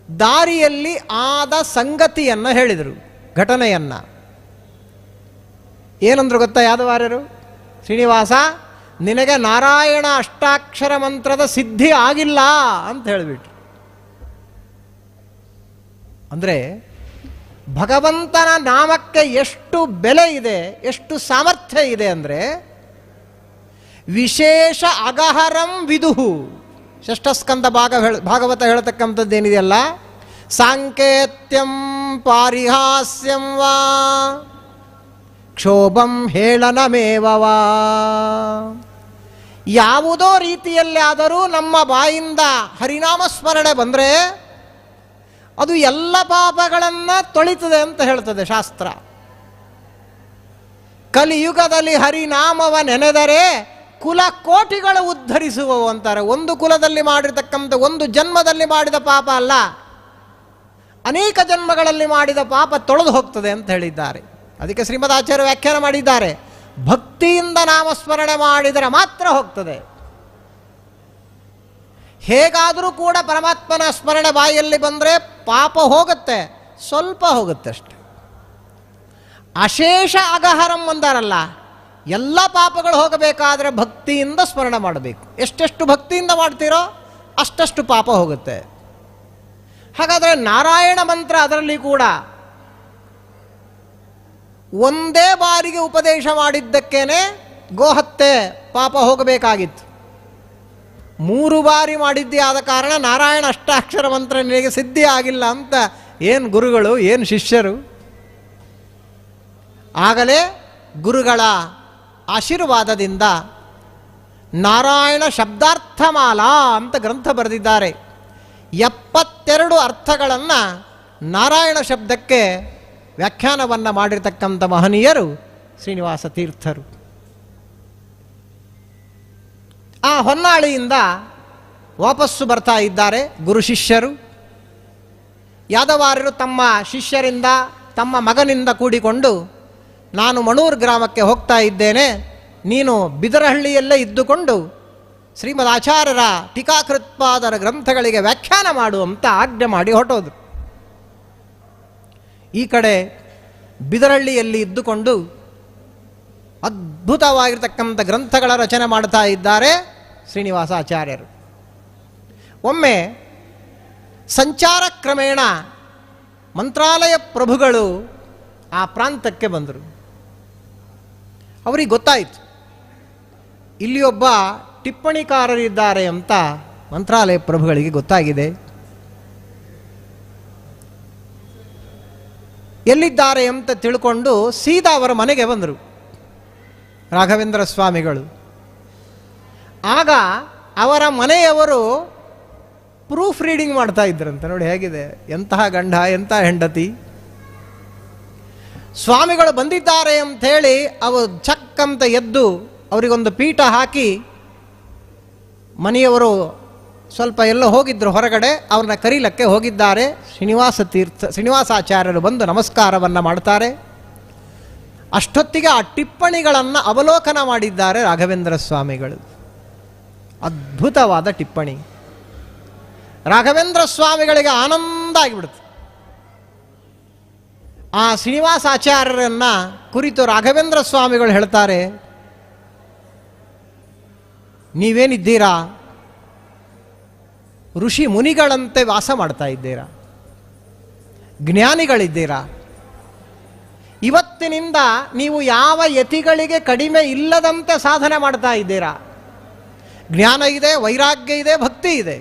Speaker 1: ದಾರಿಯಲ್ಲಿ ಆದ ಸಂಗತಿಯನ್ನು ಹೇಳಿದರು, ಘಟನೆಯನ್ನು. ಏನಂದ್ರು ಗೊತ್ತಾ ಯಾದವಾರರು? ಶ್ರೀನಿವಾಸ, ನಿನಗೆ ನಾರಾಯಣ ಅಷ್ಟಾಕ್ಷರ ಮಂತ್ರದ ಸಿದ್ಧಿ ಆಗಿಲ್ಲ ಅಂತ ಹೇಳಿಬಿಟ್ರು. ಅಂದರೆ ಭಗವಂತನ ನಾಮಕ್ಕೆ ಎಷ್ಟು ಬೆಲೆ ಇದೆ, ಎಷ್ಟು ಸಾಮರ್ಥ್ಯ ಇದೆ ಅಂದರೆ ವಿಶೇಷ ಅಗಹರಂ ವಿದುಹು. ಷಷ್ಠಸ್ಕಂದ ಭಾಗವತ ಹೇಳ್ತಕ್ಕಂಥದ್ದೇನಿದೆಯಲ್ಲ, ಸಾಂಕೇತ್ಯಂ ಪಾರಿಹಾಸ್ಯಂ ವಾ ಕ್ಷೋಭಂ ಹೇಳನಮೇವವಾ. ಯಾವುದೋ ರೀತಿಯಲ್ಲಿ ಆದರೂ ನಮ್ಮ ಬಾಯಿಂದ ಹರಿನಾಮ ಸ್ಮರಣೆ ಬಂದರೆ ಅದು ಎಲ್ಲ ಪಾಪಗಳನ್ನು ತೊಳಿತದೆ ಅಂತ ಹೇಳ್ತದೆ ಶಾಸ್ತ್ರ. ಕಲಿಯುಗದಲ್ಲಿ ಹರಿನಾಮವ ನೆನೆದರೆ ಕುಲ ಕೋಟಿಗಳು ಉದ್ಧರಿಸುವವು ಅಂತಾರೆ. ಒಂದು ಕುಲದಲ್ಲಿ ಮಾಡಿರ್ತಕ್ಕಂಥ ಒಂದು ಜನ್ಮದಲ್ಲಿ ಮಾಡಿದ ಪಾಪ ಅಲ್ಲ, ಅನೇಕ ಜನ್ಮಗಳಲ್ಲಿ ಮಾಡಿದ ಪಾಪ ತೊಳೆದು ಹೋಗ್ತದೆ ಅಂತ ಹೇಳಿದ್ದಾರೆ. ಅದಕ್ಕೆ ಶ್ರೀಮದಾಚಾರ್ಯ ವ್ಯಾಖ್ಯಾನ ಮಾಡಿದ್ದಾರೆ, ಭಕ್ತಿಯಿಂದ ನಾಮಸ್ಮರಣೆ ಮಾಡಿದರೆ ಮಾತ್ರ ಹೋಗ್ತದೆ. ಹೇಗಾದರೂ ಕೂಡ ಪರಮಾತ್ಮನ ಸ್ಮರಣೆ ಬಾಯಲ್ಲಿ ಬಂದರೆ ಪಾಪ ಹೋಗುತ್ತೆ, ಸ್ವಲ್ಪ ಹೋಗುತ್ತೆ ಅಷ್ಟೆ. ಅಶೇಷ ಅಗಹರಂ ಅಂದಾರಲ್ಲ, ಎಲ್ಲ ಪಾಪಗಳು ಹೋಗಬೇಕಾದ್ರೆ ಭಕ್ತಿಯಿಂದ ಸ್ಮರಣೆ ಮಾಡಬೇಕು. ಎಷ್ಟೆಷ್ಟು ಭಕ್ತಿಯಿಂದ ಮಾಡ್ತೀರೋ ಅಷ್ಟಷ್ಟು ಪಾಪ ಹೋಗುತ್ತೆ. ಹಾಗಾದರೆ ನಾರಾಯಣ ಮಂತ್ರ ಅದರಲ್ಲಿ ಕೂಡ ಒಂದೇ ಬಾರಿಗೆ ಉಪದೇಶ ಮಾಡಿದ್ದಕ್ಕೇನೆ ಗೋಹತ್ಯೆ ಪಾಪ ಹೋಗಬೇಕಾಗಿತ್ತು. 3 ಬಾರಿ ಮಾಡಿದ್ದೇ ಆದ ಕಾರಣ ನಾರಾಯಣ ಅಷ್ಟಾಕ್ಷರ ಮಂತ್ರ ನಿನಗೆ ಸಿದ್ಧಿ ಆಗಿಲ್ಲ ಅಂತ ಏನು ಗುರುಗಳು, ಏನು ಶಿಷ್ಯರು. ಆಗಲೇ ಗುರುಗಳ ಆಶೀರ್ವಾದದಿಂದ ನಾರಾಯಣ ಶಬ್ದಾರ್ಥಮಾಲಾ ಅಂತ ಗ್ರಂಥ ಬರೆದಿದ್ದಾರೆ. 72 ಅರ್ಥಗಳನ್ನು ನಾರಾಯಣ ಶಬ್ದಕ್ಕೆ ವ್ಯಾಖ್ಯಾನವನ್ನು ಮಾಡಿರ್ತಕ್ಕಂಥ ಮಹನೀಯರು ಶ್ರೀನಿವಾಸ ತೀರ್ಥರು. ಆ ಹೊನ್ನಾಳಿಯಿಂದ ವಾಪಸ್ಸು ಬರ್ತಾ ಇದ್ದಾರೆ ಗುರು ಶಿಷ್ಯರು. ಯಾದವಾರರು ತಮ್ಮ ಶಿಷ್ಯರಿಂದ, ತಮ್ಮ ಮಗನಿಂದ ಕೂಡಿಕೊಂಡು, ನಾನು ಮಣೂರು ಗ್ರಾಮಕ್ಕೆ ಹೋಗ್ತಾ ಇದ್ದೇನೆ, ನೀನು ಬಿದರಹಳ್ಳಿಯಲ್ಲೇ ಇದ್ದುಕೊಂಡು ಶ್ರೀಮದ್ ಆಚಾರ್ಯರ ಟೀಕಾಕೃತ್ಪಾದರ ಗ್ರಂಥಗಳಿಗೆ ವ್ಯಾಖ್ಯಾನ ಮಾಡು ಅಂತ ಆಜ್ಞೆ ಮಾಡಿ ಹೊರಟೋದ್ರು. ಈ ಕಡೆ ಬಿದರಹಳ್ಳಿಯಲ್ಲಿ ಇದ್ದುಕೊಂಡು ಅದ್ಭುತವಾಗಿರ್ತಕ್ಕಂಥ ಗ್ರಂಥಗಳ ರಚನೆ ಮಾಡ್ತಾ ಇದ್ದಾರೆ ಶ್ರೀನಿವಾಸಾಚಾರ್ಯರು. ಒಮ್ಮೆ ಸಂಚಾರ ಕ್ರಮೇಣ ಮಂತ್ರಾಲಯ ಪ್ರಭುಗಳು ಆ ಪ್ರಾಂತಕ್ಕೆ ಬಂದರು. ಅವರಿಗೆ ಗೊತ್ತಾಯಿತು ಇಲ್ಲಿ ಒಬ್ಬ ಟಿಪ್ಪಣಿಕಾರರಿದ್ದಾರೆ ಅಂತ. ಮಂತ್ರಾಲಯ ಪ್ರಭುಗಳಿಗೆ ಗೊತ್ತಾಗಿದೆ. ಎಲ್ಲಿದ್ದಾರೆ ಅಂತ ತಿಳ್ಕೊಂಡು ಸೀದಾ ಅವರ ಮನೆಗೆ ಬಂದರು ರಾಘವೇಂದ್ರ ಸ್ವಾಮಿಗಳು. ಆಗ ಅವರ ಮನೆಯವರು ಪ್ರೂಫ್ ರೀಡಿಂಗ್ ಮಾಡ್ತಾ ಇದ್ರಂತೆ. ನೋಡಿ ಹೇಗಿದೆ, ಎಂತಹ ಗಂಡ ಎಂಥ ಹೆಂಡತಿ. ಸ್ವಾಮಿಗಳು ಬಂದಿದ್ದಾರೆ ಅಂಥೇಳಿ ಅವರು ಚಕ್ಕಂತ ಎದ್ದು ಅವರಿಗೊಂದು ಪೀಠ ಹಾಕಿ, ಮನೆಯವರು ಸ್ವಲ್ಪ ಎಲ್ಲೋ ಹೋಗಿದ್ದರು ಹೊರಗಡೆ, ಅವ್ರನ್ನ ಕರೀಲಕ್ಕೆ ಹೋಗಿದ್ದಾರೆ. ಶ್ರೀನಿವಾಸಾಚಾರ್ಯರು ಬಂದು ನಮಸ್ಕಾರವನ್ನು ಮಾಡ್ತಾರೆ. ಅಷ್ಟೊತ್ತಿಗೆ ಆ ಟಿಪ್ಪಣಿಗಳನ್ನು ಅವಲೋಕನ ಮಾಡಿದ್ದಾರೆ ರಾಘವೇಂದ್ರ ಸ್ವಾಮಿಗಳು. ಅದ್ಭುತವಾದ ಟಿಪ್ಪಣಿ. ರಾಘವೇಂದ್ರ ಸ್ವಾಮಿಗಳಿಗೆ ಆನಂದ ಆಗಿಬಿಡುತ್ತೆ. ಆ ಶ್ರೀನಿವಾಸಾಚಾರ್ಯರನ್ನ ಕುರಿತು ರಾಘವೇಂದ್ರ ಸ್ವಾಮಿಗಳು ಹೇಳ್ತಾರೆ, ನೀವೇನಿದ್ದೀರಾ, ಋಷಿ ಮುನಿಗಳಂತೆ ವಾಸ ಮಾಡ್ತಾ ಇದ್ದೀರಾ, ಜ್ಞಾನಿಗಳಿದ್ದೀರಾ. ಇವತ್ತಿನಿಂದ ನೀವು ಯಾವ ಯತಿಗಳಿಗೆ ಕಡಿಮೆ ಇಲ್ಲದಂತೆ ಸಾಧನೆ ಮಾಡ್ತಾ ಇದ್ದೀರಾ. ಜ್ಞಾನ ಇದೆ, ವೈರಾಗ್ಯ ಇದೆ, ಭಕ್ತಿ ಇದೆ.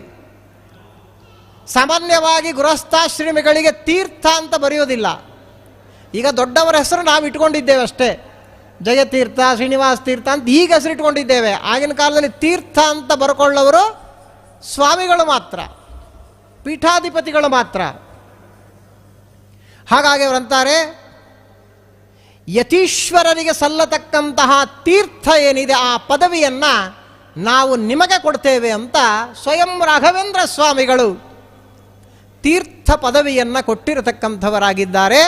Speaker 1: ಸಾಮಾನ್ಯವಾಗಿ ಗೃಹಸ್ಥಾಶ್ರಮಿಗಳಿಗೆ ತೀರ್ಥ ಅಂತ ಬರೆಯೋದಿಲ್ಲ. ಈಗ ದೊಡ್ಡವರ ಹೆಸರು ನಾವು ಇಟ್ಕೊಂಡಿದ್ದೇವೆ ಅಷ್ಟೇ, ಜಯತೀರ್ಥ, ಶ್ರೀನಿವಾಸ ತೀರ್ಥ ಅಂತ ಈಗ ಹೆಸರು ಇಟ್ಕೊಂಡಿದ್ದೇವೆ. ಆಗಿನ ಕಾಲದಲ್ಲಿ ತೀರ್ಥ ಅಂತ ಬರ್ಕೊಳ್ಳೋರು ಸ್ವಾಮಿಗಳು ಮಾತ್ರ, ಪೀಠಾಧಿಪತಿಗಳು ಮಾತ್ರ. ಹಾಗಾಗಿ ಅವರಂತಾರೆ, ಯತೀಶ್ವರರಿಗೆ ಸಲ್ಲತಕ್ಕಂತಹ ತೀರ್ಥ ಏನಿದೆ ಆ ಪದವಿಯನ್ನು ನಾವು ನಿಮಗೆ ಕೊಡ್ತೇವೆ ಅಂತ ಸ್ವಯಂ ರಾಘವೇಂದ್ರ ಸ್ವಾಮಿಗಳು ತೀರ್ಥ ಪದವಿಯನ್ನು ಕೊಟ್ಟಿರತಕ್ಕಂಥವರಾಗಿದ್ದಾರೆ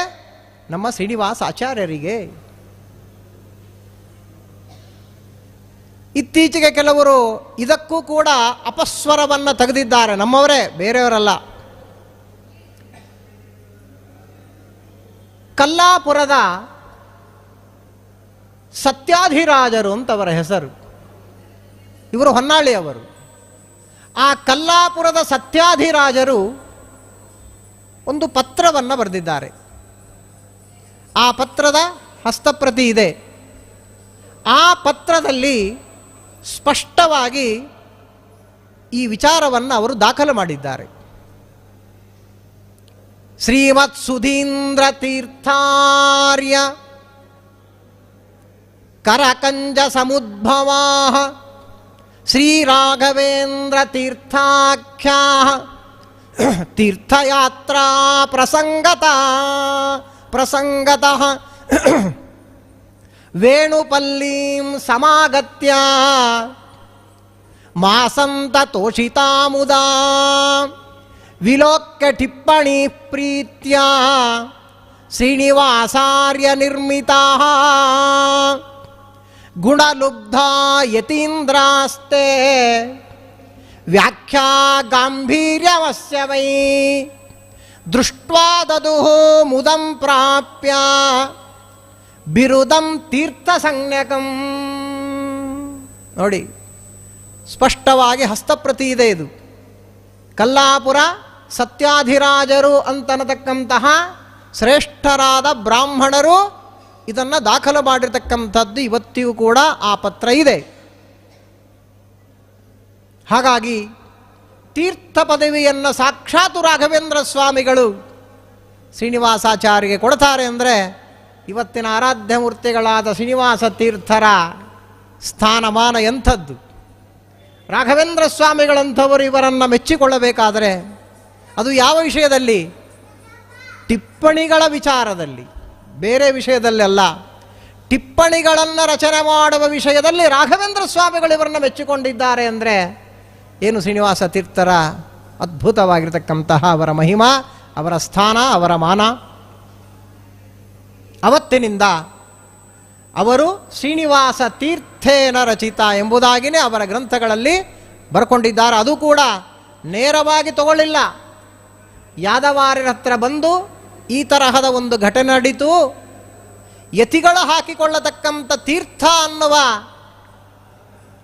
Speaker 1: ನಮ್ಮ ಶ್ರೀನಿವಾಸ ಆಚಾರ್ಯರಿಗೆ. ಇತ್ತೀಚೆಗೆ ಕೆಲವರು ಇದಕ್ಕೂ ಕೂಡ ಅಪಸ್ವರವನ್ನು ತೆಗೆದಿದ್ದಾರೆ, ನಮ್ಮವರೇ, ಬೇರೆಯವರಲ್ಲ. ಕಲ್ಲಾಪುರದ ಸತ್ಯಾಧಿರಾಜರು ಅಂತವರ ಹೆಸರು. ಇವರು ಹೊನ್ನಾಳಿಯವರು. ಆ ಕಲ್ಲಾಪುರದ ಸತ್ಯಾಧಿರಾಜರು ಒಂದು ಪತ್ರವನ್ನು ಬರೆದಿದ್ದಾರೆ. ಆ ಪತ್ರದ ಹಸ್ತಪ್ರತಿ ಇದೆ. ಆ ಪತ್ರದಲ್ಲಿ ಸ್ಪಷ್ಟವಾಗಿ ಈ ವಿಚಾರವನ್ನು ಅವರು ದಾಖಲು ಮಾಡಿದ್ದಾರೆ. ಶ್ರೀಮತ್ ಸುಧೀಂದ್ರ ತೀರ್ಥಾರ್ಯ ಕರಕಂಜ ಸಮುದ್ಭವಾ ಶ್ರೀರಾಘವೇಂದ್ರ ತೀರ್ಥಾಖ್ಯಾ ತೀರ್ಥಯಾತ್ರಾ ಪ್ರಸಂಗತಃ ವೇಣುಪಲ್ಲೀಂ ಸಮಾಗತ್ಯ ಮಾಸಂತ ತೋಷಿತಾ ಮುದಾ ವಿಲೋಕ್ಯ ಟಿಪ್ಪಣಿ ಪ್ರೀತ್ಯ ಶ್ರೀನಿವಾಸಾರ್ಯ ನಿರ್ಮಿತಾ ಗುಣಲುಬ್ಧಾ ಯತೀಂದ್ರಾಸ್ತೆ ವ್ಯಾಖ್ಯಾ ಗಾಂಭೀರ್ಯವಸ್ಯ ವೈ ದೃಷ್ಟ್ವಾ ದದುಃ ಮುದಂ ಪ್ರಾಪ್ಯ ಬಿರುದಂ ತೀರ್ಥ ಸಂಜ್ಞಕಂ. ನೋಡಿ, ಸ್ಪಷ್ಟವಾಗಿ ಹಸ್ತಪ್ರತಿ ಇದೆ. ಇದು ಕಲ್ಲಾಪುರ ಸತ್ಯಾಧಿರಾಜರು ಅಂತನತಕ್ಕಂತಹ ಶ್ರೇಷ್ಠರಾದ ಬ್ರಾಹ್ಮಣರು ಇದನ್ನು ದಾಖಲು ಮಾಡಿರ್ತಕ್ಕಂಥದ್ದು. ಇವತ್ತಿಗೂ ಕೂಡ ಆ ಪತ್ರ ಇದೆ. ಹಾಗಾಗಿ ತೀರ್ಥ ಪದವಿಯನ್ನು ಸಾಕ್ಷಾತ್ ರಾಘವೇಂದ್ರ ಸ್ವಾಮಿಗಳು ಶ್ರೀನಿವಾಸಾಚಾರ್ಯಗೆ ಕೊಡ್ತಾರೆ ಅಂದರೆ ಇವತ್ತಿನ ಆರಾಧ್ಯ ಮೂರ್ತಿಗಳಾದ ಶ್ರೀನಿವಾಸ ತೀರ್ಥರ ಸ್ಥಾನಮಾನ ಎಂಥದ್ದು. ರಾಘವೇಂದ್ರ ಸ್ವಾಮಿಗಳಂಥವರು ಇವರನ್ನು ಮೆಚ್ಚಿಕೊಳ್ಳಬೇಕಾದರೆ ಅದು ಯಾವ ವಿಷಯದಲ್ಲಿ? ಟಿಪ್ಪಣಿಗಳ ವಿಚಾರದಲ್ಲಿ, ಬೇರೆ ವಿಷಯದಲ್ಲಿ ಅಲ್ಲ. ಟಿಪ್ಪಣಿಗಳನ್ನು ರಚನೆ ಮಾಡುವ ವಿಷಯದಲ್ಲಿ ರಾಘವೇಂದ್ರ ಸ್ವಾಮಿಗಳು ಇವರನ್ನು ಮೆಚ್ಚಿಕೊಂಡಿದ್ದಾರೆ ಅಂದರೆ ಏನು ಶ್ರೀನಿವಾಸ ತೀರ್ಥರ ಅದ್ಭುತವಾಗಿರತಕ್ಕಂತಹ ಅವರ ಮಹಿಮಾ, ಅವರ ಸ್ಥಾನ, ಅವರ ಮಾನ. ಅವತ್ತಿನಿಂದ ಅವರು ಶ್ರೀನಿವಾಸ ತೀರ್ಥೇನ ರಚಿತ ಎಂಬುದಾಗಿಯೇ ಅವರ ಗ್ರಂಥಗಳಲ್ಲಿ ಬರ್ಕೊಂಡಿದ್ದಾರೆ. ಅದು ಕೂಡ ನೇರವಾಗಿ ತಗೊಳ್ಳಿಲ್ಲ. ಯಾದವಾರ್ಯರ ಹತ್ರ ಬಂದು ಈ ತರಹದ ಒಂದು ಘಟನೆ ನಡೀತು, ಯತಿಗಳು ಹಾಕಿಕೊಳ್ಳತಕ್ಕಂಥ ತೀರ್ಥ ಅನ್ನುವ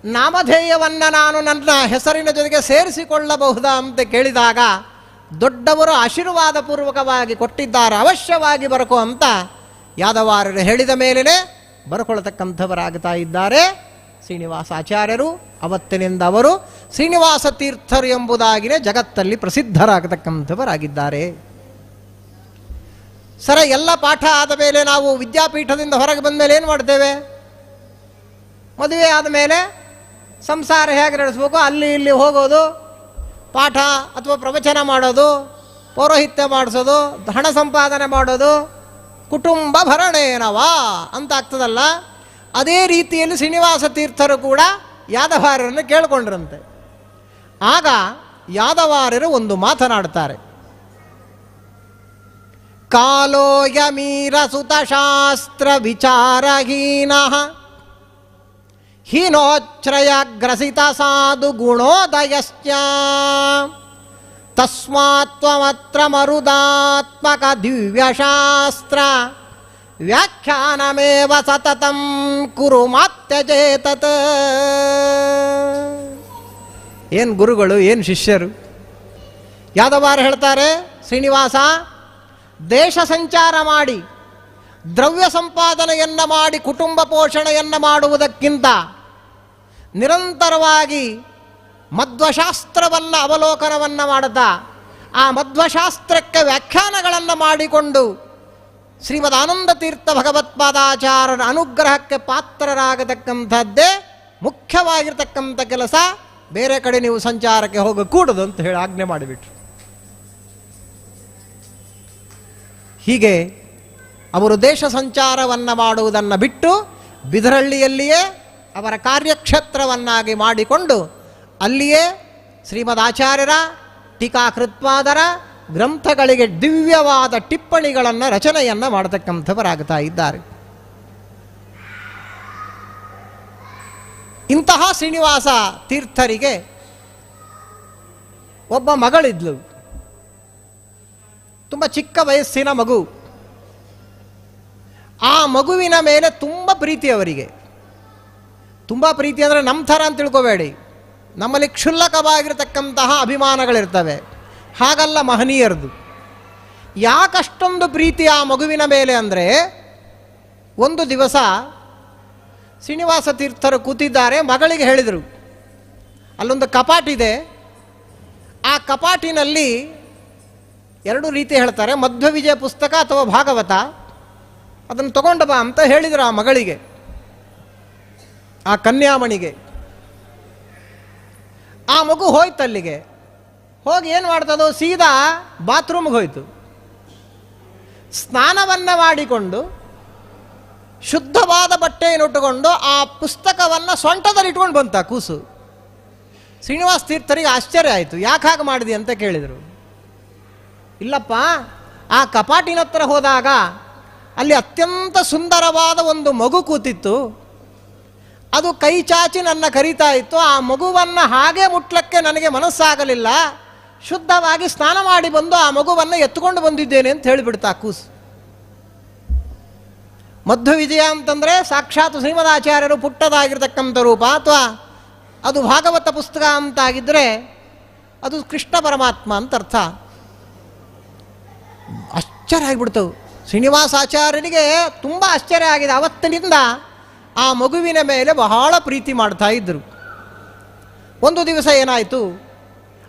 Speaker 1: ನಾಮಧೇಯವನ್ನು ನಾನು ನನ್ನ ಹೆಸರಿನ ಜೊತೆಗೆ ಸೇರಿಸಿಕೊಳ್ಳಬಹುದಾ ಅಂತ ಕೇಳಿದಾಗ ದೊಡ್ಡವರು ಆಶೀರ್ವಾದ ಪೂರ್ವಕವಾಗಿ ಕೊಟ್ಟಿದ್ದಾರೆ, ಅವಶ್ಯವಾಗಿ ಬರ್ಕೋ ಅಂತ ಯಾದವಾರ್ಯರು ಹೇಳಿದ ಮೇಲೇ ಬರ್ಕೊಳ್ತಕ್ಕಂಥವರಾಗ್ತಾ ಇದ್ದಾರೆ ಶ್ರೀನಿವಾಸಾಚಾರ್ಯರು. ಅವತ್ತಿನಿಂದ ಅವರು ಶ್ರೀನಿವಾಸ ತೀರ್ಥರು ಎಂಬುದಾಗಿಯೇ ಜಗತ್ತಲ್ಲಿ ಪ್ರಸಿದ್ಧರಾಗತಕ್ಕಂಥವರಾಗಿದ್ದಾರೆ. ಸರ ಎಲ್ಲ ಪಾಠ ಆದ ಮೇಲೆ ನಾವು ವಿದ್ಯಾಪೀಠದಿಂದ ಹೊರಗೆ ಬಂದ ಮೇಲೆ ಏನು ಮಾಡ್ತೇವೆ? ಮದುವೆ ಆದ ಮೇಲೆ ಸಂಸಾರ ಹೇಗೆ ನಡೆಸಬೇಕು ಅಲ್ಲಿ ಇಲ್ಲಿ ಹೋಗೋದು, ಪಾಠ ಅಥವಾ ಪ್ರವಚನ ಮಾಡೋದು, ಪೌರೋಹಿತ್ಯ ಮಾಡಿಸೋದು, ಹಣ ಸಂಪಾದನೆ ಮಾಡೋದು, ಕುಟುಂಬ ಭರಣೇನವಾ ಅಂತ ಆಗ್ತದಲ್ಲ. ಅದೇ ರೀತಿಯಲ್ಲಿ ಶ್ರೀನಿವಾಸ ತೀರ್ಥರು ಕೂಡ ಯಾದವಾರರನ್ನು ಕೇಳಿಕೊಂಡ್ರಂತೆ. ಆಗ ಯಾದವಾರರು ಒಂದು ಮಾತನಾಡ್ತಾರೆ. ಕಾಲೋಯಮೀರ ಸುತಶಾಸ್ತ್ರ ವಿಚಾರಹೀನ ಹೀನೋಚ್ಛ್ರಯಗ್ರಸಿತ ಸಾಧು ಗುಣೋದಯಶ್ಚ ತಸ್ಮಾತ್ವಮತ್ರ ಮರುದಾತ್ಮಕ ದಿವ್ಯಶಾಸ್ತ್ರ ವ್ಯಾಖ್ಯಾನಮೇವ ಸತತಂ ಕುರು ಮಾತ್ಯಜೇತತ್. ಏನು ಗುರುಗಳು, ಏನು ಶಿಷ್ಯರು! ಯಾದವಾರ ಹೇಳ್ತಾರೆ, ಶ್ರೀನಿವಾಸ ದೇಶ ಸಂಚಾರ ಮಾಡಿ ದ್ರವ್ಯ ಸಂಪಾದನೆಯನ್ನು ಮಾಡಿ ಕುಟುಂಬ ಪೋಷಣೆಯನ್ನು ಮಾಡುವುದಕ್ಕಿಂತ ನಿರಂತರವಾಗಿ ಮಧ್ವಶಾಸ್ತ್ರವನ್ನು ಅವಲೋಕನವನ್ನು ಮಾಡುತ್ತಾ ಆ ಮಧ್ವಶಾಸ್ತ್ರಕ್ಕೆ ವ್ಯಾಖ್ಯಾನಗಳನ್ನು ಮಾಡಿಕೊಂಡು ಶ್ರೀಮದ್ ಆನಂದ ತೀರ್ಥ ಭಗವತ್ಪಾದಾಚಾರ್ಯರ ಅನುಗ್ರಹಕ್ಕೆ ಪಾತ್ರರಾಗತಕ್ಕಂಥದ್ದೇ ಮುಖ್ಯವಾಗಿರ್ತಕ್ಕಂಥ ಕೆಲಸ. ಬೇರೆ ಕಡೆ ನೀವು ಸಂಚಾರಕ್ಕೆ ಹೋಗಕೂಡದು ಅಂತ ಹೇಳಿ ಆಜ್ಞೆ ಮಾಡಿಬಿಟ್ರು. ಹೀಗೆ ಅವರು ದೇಶ ಸಂಚಾರವನ್ನು ಮಾಡುವುದನ್ನು ಬಿಟ್ಟು ಬಿದರಳ್ಳಿಯಲ್ಲಿಯೇ ಅವರ ಕಾರ್ಯಕ್ಷೇತ್ರವನ್ನಾಗಿ ಮಾಡಿಕೊಂಡು ಅಲ್ಲಿಯೇ ಶ್ರೀಮದ್ ಆಚಾರ್ಯರ ಟೀಕಾಕೃತ್ಪಾದರ ಗ್ರಂಥಗಳಿಗೆ ದಿವ್ಯವಾದ ಟಿಪ್ಪಣಿಗಳನ್ನು ರಚನೆಯನ್ನು ಮಾಡತಕ್ಕಂಥವರಾಗ್ತಾ ಇದ್ದಾರೆ. ಇಂತಹ ಶ್ರೀನಿವಾಸ ತೀರ್ಥರಿಗೆ ಒಬ್ಬ ಮಗಳಿದ್ಲು, ತುಂಬ ಚಿಕ್ಕ ವಯಸ್ಸಿನ ಮಗು. ಆ ಮಗುವಿನ ಮೇಲೆ ತುಂಬ ಪ್ರೀತಿ ಅವರಿಗೆ. ತುಂಬ ಪ್ರೀತಿ ಅಂದರೆ ನಮ್ಮ ಥರ ಅಂತ ತಿಳ್ಕೋಬೇಡಿ, ನಮ್ಮಲ್ಲಿ ಕ್ಷುಲ್ಲಕವಾಗಿರ್ತಕ್ಕಂತಹ ಅಭಿಮಾನಗಳಿರ್ತವೆ, ಹಾಗಲ್ಲ ಮಹನೀಯರದು. ಯಾಕಷ್ಟೊಂದು ಪ್ರೀತಿ ಆ ಮಗುವಿನ ಮೇಲೆ ಅಂದರೆ, ಒಂದು ದಿವಸ ಶ್ರೀನಿವಾಸ ತೀರ್ಥರು ಕೂತಿದ್ದಾರೆ, ಮಗಳಿಗೆ ಹೇಳಿದರು, ಅಲ್ಲೊಂದು ಕಪಾಟಿದೆ, ಆ ಕಪಾಟಿನಲ್ಲಿ ಎರಡು ರೀತಿ ಹೇಳ್ತಾರೆ, ಮಧ್ವವಿಜಯ ಪುಸ್ತಕ ಅಥವಾ ಭಾಗವತ, ಅದನ್ನು ತಗೊಂಡು ಬಾ ಅಂತ ಹೇಳಿದರು ಆ ಮಗಳಿಗೆ, ಆ ಕನ್ಯಾಮಣಿಗೆ. ಆ ಮಗು ಹೋಯ್ತು ಅಲ್ಲಿಗೆ. ಹೋಗಿ ಏನು ಮಾಡ್ತದೋ, ಸೀದಾ ಬಾತ್ರೂಮ್ಗೆ ಹೋಯ್ತು. ಸ್ನಾನವನ್ನು ಮಾಡಿಕೊಂಡು ಶುದ್ಧವಾದ ಬಟ್ಟೆಯನ್ನುಟ್ಟುಕೊಂಡು ಆ ಪುಸ್ತಕವನ್ನು ಸೊಂಟದಲ್ಲಿ ಇಟ್ಕೊಂಡು ಬಂತ ಕೂಸು. ಶ್ರೀನಿವಾಸ ತೀರ್ಥರಿಗೆ ಆಶ್ಚರ್ಯ ಆಯಿತು, ಯಾಕೆ ಹಾಗೆ ಮಾಡಿದೆ ಅಂತ ಕೇಳಿದರು. ಇಲ್ಲಪ್ಪ, ಆ ಕಪಾಟಿನ ಹತ್ರ ಹೋದಾಗ ಅಲ್ಲಿ ಅತ್ಯಂತ ಸುಂದರವಾದ ಒಂದು ಮಗು ಕೂತಿತ್ತು, ಅದು ಕೈ ಚಾಚಿ ನನ್ನ ಕರೀತಾ ಇತ್ತು. ಆ ಮಗುವನ್ನು ಹಾಗೆ ಮುಟ್ಲಕ್ಕೆ ನನಗೆ ಮನಸ್ಸಾಗಲಿಲ್ಲ, ಶುದ್ಧವಾಗಿ ಸ್ನಾನ ಮಾಡಿ ಬಂದು ಆ ಮಗುವನ್ನು ಎತ್ತುಕೊಂಡು ಬಂದಿದ್ದೇನೆ ಅಂತ ಹೇಳಿಬಿಡ್ತಾ ಕೂಸು. ಮಧ್ವವಿಜಯ ಅಂತಂದರೆ ಸಾಕ್ಷಾತ್ ಶ್ರೀಮದಾಚಾರ್ಯರು ಪುಟ್ಟದಾಗಿರ್ತಕ್ಕಂಥ ರೂಪ, ಅಥವಾ ಅದು ಭಾಗವತ ಪುಸ್ತಕ ಅಂತಾಗಿದ್ದರೆ ಅದು ಕೃಷ್ಣ ಪರಮಾತ್ಮ ಅಂತ ಅರ್ಥ. ಆಶ್ಚರ್ಯ ಆಗಿಬಿಡ್ತವು. ಶ್ರೀನಿವಾಸಾಚಾರ್ಯರಿಗೆ ತುಂಬ ಆಶ್ಚರ್ಯ ಆಗಿದೆ. ಅವತ್ತಿನಿಂದ ಆ ಮಗುವಿನ ಮೇಲೆ ಬಹಳ ಪ್ರೀತಿ ಮಾಡ್ತಾ ಇದ್ದರು. ಒಂದು ದಿವಸ ಏನಾಯಿತು,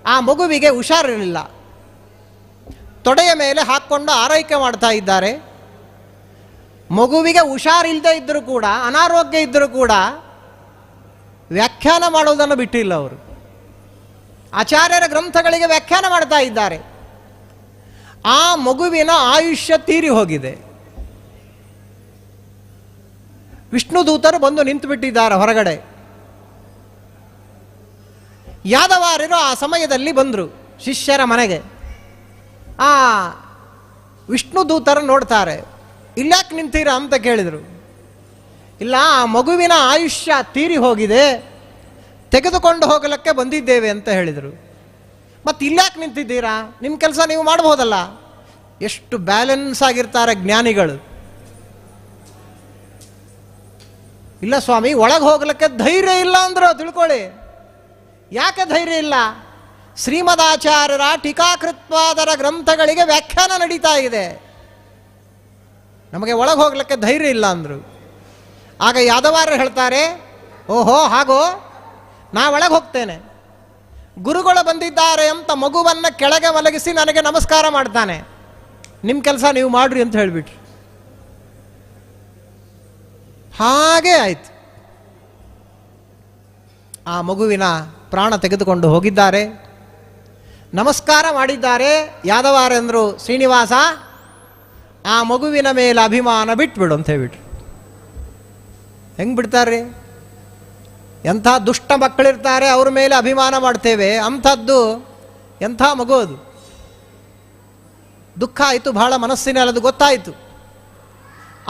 Speaker 1: ಆ ಮಗುವಿಗೆ ಹುಷಾರಿರಲಿಲ್ಲ. ತೊಡೆಯ ಮೇಲೆ ಹಾಕ್ಕೊಂಡು ಆರೈಕೆ ಮಾಡ್ತಾ ಇದ್ದಾರೆ. ಮಗುವಿಗೆ ಹುಷಾರಿಲ್ಲದೆ ಇದ್ದರೂ ಕೂಡ, ಅನಾರೋಗ್ಯ ಇದ್ದರೂ ಕೂಡ ವ್ಯಾಖ್ಯಾನ ಮಾಡೋದನ್ನು ಬಿಟ್ಟಿಲ್ಲ ಅವರು. ಆಚಾರ್ಯರ ಗ್ರಂಥಗಳಿಗೆ ವ್ಯಾಖ್ಯಾನ ಮಾಡ್ತಾ ಇದ್ದಾರೆ. ಆ ಮಗುವಿನ ಆಯುಷ್ಯ ತೀರಿ ಹೋಗಿದೆ. ವಿಷ್ಣು ದೂತರು ಬಂದು ನಿಂತು ಬಿಟ್ಟಿದ್ದಾರೆ ಹೊರಗಡೆ. ಯಾದವಾರರು ಆ ಸಮಯದಲ್ಲಿ ಬಂದರು ಶಿಷ್ಯರ ಮನೆಗೆ. ಆ ವಿಷ್ಣು ದೂತರು ನೋಡ್ತಾರೆ, ಇಲ್ಯಾಕೆ ನಿಂತೀರಾ ಅಂತ ಕೇಳಿದರು. ಇಲ್ಲ, ಆ ಮಗುವಿನ ಆಯುಷ್ಯ ತೀರಿ ಹೋಗಿದೆ, ತೆಗೆದುಕೊಂಡು ಹೋಗಲಿಕ್ಕೆ ಬಂದಿದ್ದೇವೆ ಅಂತ ಹೇಳಿದರು. ಮತ್ತು ಇಲ್ಯಾಕೆ ನಿಂತಿದ್ದೀರಾ, ನಿಮ್ಮ ಕೆಲಸ ನೀವು ಮಾಡ್ಬೋದಲ್ಲ. ಎಷ್ಟು ಬ್ಯಾಲೆನ್ಸ್ ಆಗಿರ್ತಾರೆ ಜ್ಞಾನಿಗಳು. ಇಲ್ಲ ಸ್ವಾಮಿ, ಒಳಗೆ ಹೋಗ್ಲಿಕ್ಕೆ ಧೈರ್ಯ ಇಲ್ಲ ಅಂದರು. ತಿಳ್ಕೊಳ್ಳಿ, ಯಾಕೆ ಧೈರ್ಯ ಇಲ್ಲ? ಶ್ರೀಮದಾಚಾರ್ಯರ ಟೀಕಾಕೃತ್ಪಾದರ ಗ್ರಂಥಗಳಿಗೆ ವ್ಯಾಖ್ಯಾನ ನಡೀತಾ ಇದೆ, ನಮಗೆ ಒಳಗೆ ಹೋಗ್ಲಿಕ್ಕೆ ಧೈರ್ಯ ಇಲ್ಲ ಅಂದರು. ಆಗ ಯಾದವಾರರು ಹೇಳ್ತಾರೆ, ಓಹೋ ಹಾಗೋ, ನಾ ಒಳಗೆ ಹೋಗ್ತೇನೆ. ಗುರುಗಳು ಬಂದಿದ್ದಾರೆ ಅಂತ ಮಗುವನ್ನು ಕೆಳಗೆ ಮಲಗಿಸಿ ನನಗೆ ನಮಸ್ಕಾರ ಮಾಡ್ತಾನೆ. ನಿಮ್ಮ ಕೆಲಸ ನೀವು ಮಾಡ್ರಿ ಅಂತ ಹೇಳಿಬಿಟ್ರು. ಹಾಗೇ ಆಯಿತು. ಆ ಮಗುವಿನ ಪ್ರಾಣ ತೆಗೆದುಕೊಂಡು ಹೋಗಿದ್ದಾರೆ. ನಮಸ್ಕಾರ ಮಾಡಿದ್ದಾರೆ. ಯಾದವಾರೆಂದರು, ಶ್ರೀನಿವಾಸ, ಆ ಮಗುವಿನ ಮೇಲೆ ಅಭಿಮಾನ ಬಿಟ್ಬಿಡು ಅಂತ ಹೇಳ್ಬಿಟ್ರು. ಹೆಂಗೆ ಬಿಡ್ತಾರ್ರಿ? ಎಂಥ ದುಷ್ಟ ಮಕ್ಕಳಿರ್ತಾರೆ, ಅವ್ರ ಮೇಲೆ ಅಭಿಮಾನ ಮಾಡ್ತೇವೆ. ಅಂಥದ್ದು ಎಂಥ ಮಗು ಅದು. ದುಃಖ ಆಯಿತು ಬಹಳ ಮನಸ್ಸಿನಲ್ಲಿ, ಅದು ಗೊತ್ತಾಯಿತು.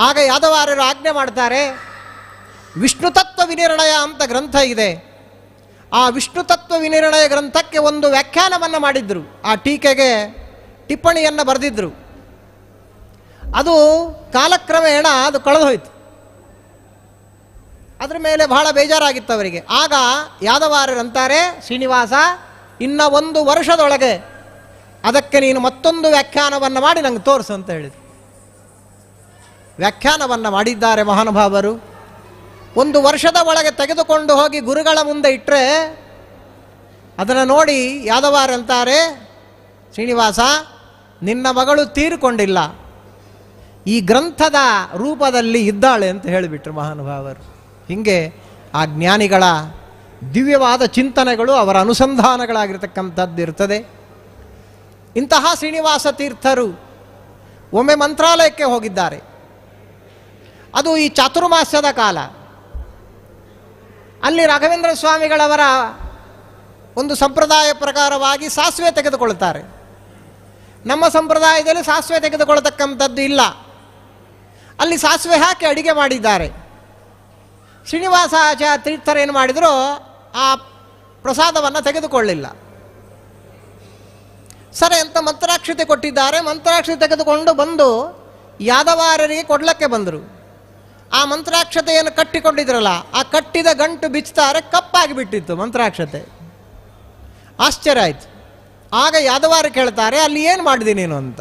Speaker 1: ಆಗ ಯಾದವಾರರು ಆಜ್ಞೆ ಮಾಡ್ತಾರೆ. ವಿಷ್ಣು ತತ್ವ ವಿನಿರ್ಣಯ ಅಂತ ಗ್ರಂಥ ಇದೆ. ಆ ವಿಷ್ಣು ತತ್ವ ವಿನಿರ್ಣಯ ಗ್ರಂಥಕ್ಕೆ ಒಂದು ವ್ಯಾಖ್ಯಾನವನ್ನು ಮಾಡಿದ್ರು. ಆ ಟೀಕೆಗೆ ಟಿಪ್ಪಣಿಯನ್ನು ಬರೆದಿದ್ರು. ಅದು ಕಾಲಕ್ರಮೇಣ ಅದು ಕಳೆದೋಯ್ತು. ಅದ್ರ ಮೇಲೆ ಬಹಳ ಬೇಜಾರಾಗಿತ್ತು ಅವರಿಗೆ. ಆಗ ಯಾದವಾರರಂತಾರೆ, ಶ್ರೀನಿವಾಸ, ಇನ್ನು 1 ವರ್ಷದೊಳಗೆ ಅದಕ್ಕೆ ನೀನು ಮತ್ತೊಂದು ವ್ಯಾಖ್ಯಾನವನ್ನು ಮಾಡಿ ನಂಗೆ ತೋರಿಸು ಅಂತ ಹೇಳಿದರು. ವ್ಯಾಖ್ಯಾನವನ್ನು ಮಾಡಿದ್ದಾರೆ ಮಹಾನುಭಾವರು. 1 ವರ್ಷದ ಒಳಗೆ ತೆಗೆದುಕೊಂಡು ಹೋಗಿ ಗುರುಗಳ ಮುಂದೆ ಇಟ್ಟರೆ ಅದನ್ನು ನೋಡಿ ಯಾದವಾರಂತಾರೆ, ಶ್ರೀನಿವಾಸ, ನಿನ್ನ ಮಗಳು ತೀರಿಕೊಂಡಿಲ್ಲ, ಈ ಗ್ರಂಥದ ರೂಪದಲ್ಲಿ ಇದ್ದಾಳೆ ಅಂತ ಹೇಳಿಬಿಟ್ರು ಮಹಾನುಭಾವರು. ಹೀಗೆ ಆ ಜ್ಞಾನಿಗಳ ದಿವ್ಯವಾದ ಚಿಂತನೆಗಳು, ಅವರ ಅನುಸಂಧಾನಗಳಾಗಿರ್ತಕ್ಕಂಥದ್ದು ಇರ್ತದೆ. ಇಂತಹ ಶ್ರೀನಿವಾಸ ತೀರ್ಥರು ಒಮ್ಮೆ ಮಂತ್ರಾಲಯಕ್ಕೆ ಹೋಗಿದ್ದಾರೆ. ಅದು ಈ ಚಾತುರ್ಮಾಸ್ಯದ ಕಾಲ. ಅಲ್ಲಿ ರಾಘವೇಂದ್ರ ಸ್ವಾಮಿಗಳವರ ಒಂದು ಸಂಪ್ರದಾಯ ಪ್ರಕಾರವಾಗಿ ಸಾಸಿವೆ ತೆಗೆದುಕೊಳ್ತಾರೆ. ನಮ್ಮ ಸಂಪ್ರದಾಯದಲ್ಲಿ ಸಾಸಿವೆ ತೆಗೆದುಕೊಳ್ಳತಕ್ಕಂಥದ್ದು ಇಲ್ಲ. ಅಲ್ಲಿ ಸಾಸಿವೆ ಹಾಕಿ ಅಡಿಗೆ ಮಾಡಿದ್ದಾರೆ. ಶ್ರೀನಿವಾಸಾಚಾರ್ಯ ತೀರ್ಥರು ಏನು ಮಾಡಿದ್ರು, ಆ ಪ್ರಸಾದವನ್ನು ತೆಗೆದುಕೊಳ್ಳಿಲ್ಲ. ಸರಿ ಅಂತ ಮಂತ್ರಾಕ್ಷತೆ ಕೊಟ್ಟಿದ್ದಾರೆ. ಮಂತ್ರಾಕ್ಷತೆ ತೆಗೆದುಕೊಂಡು ಬಂದು ಯಾದವಾರರಿಗೆ ಕೊಡ್ಲಕ್ಕೆ ಬಂದರು. ಆ ಮಂತ್ರಾಕ್ಷತೆಯನ್ನು ಕಟ್ಟಿಕೊಂಡಿದ್ರಲ್ಲ, ಆ ಕಟ್ಟಿದ ಗಂಟು ಬಿಚ್ತಾರೆ, ಕಪ್ಪಾಗಿ ಬಿಟ್ಟಿತ್ತು ಮಂತ್ರಾಕ್ಷತೆ. ಆಶ್ಚರ್ಯ ಆಯಿತು. ಆಗ ಯಾದವಾರ ಕೇಳ್ತಾರೆ, ಅಲ್ಲಿ ಏನು ಮಾಡಿದೆ ನೀನು ಅಂತ.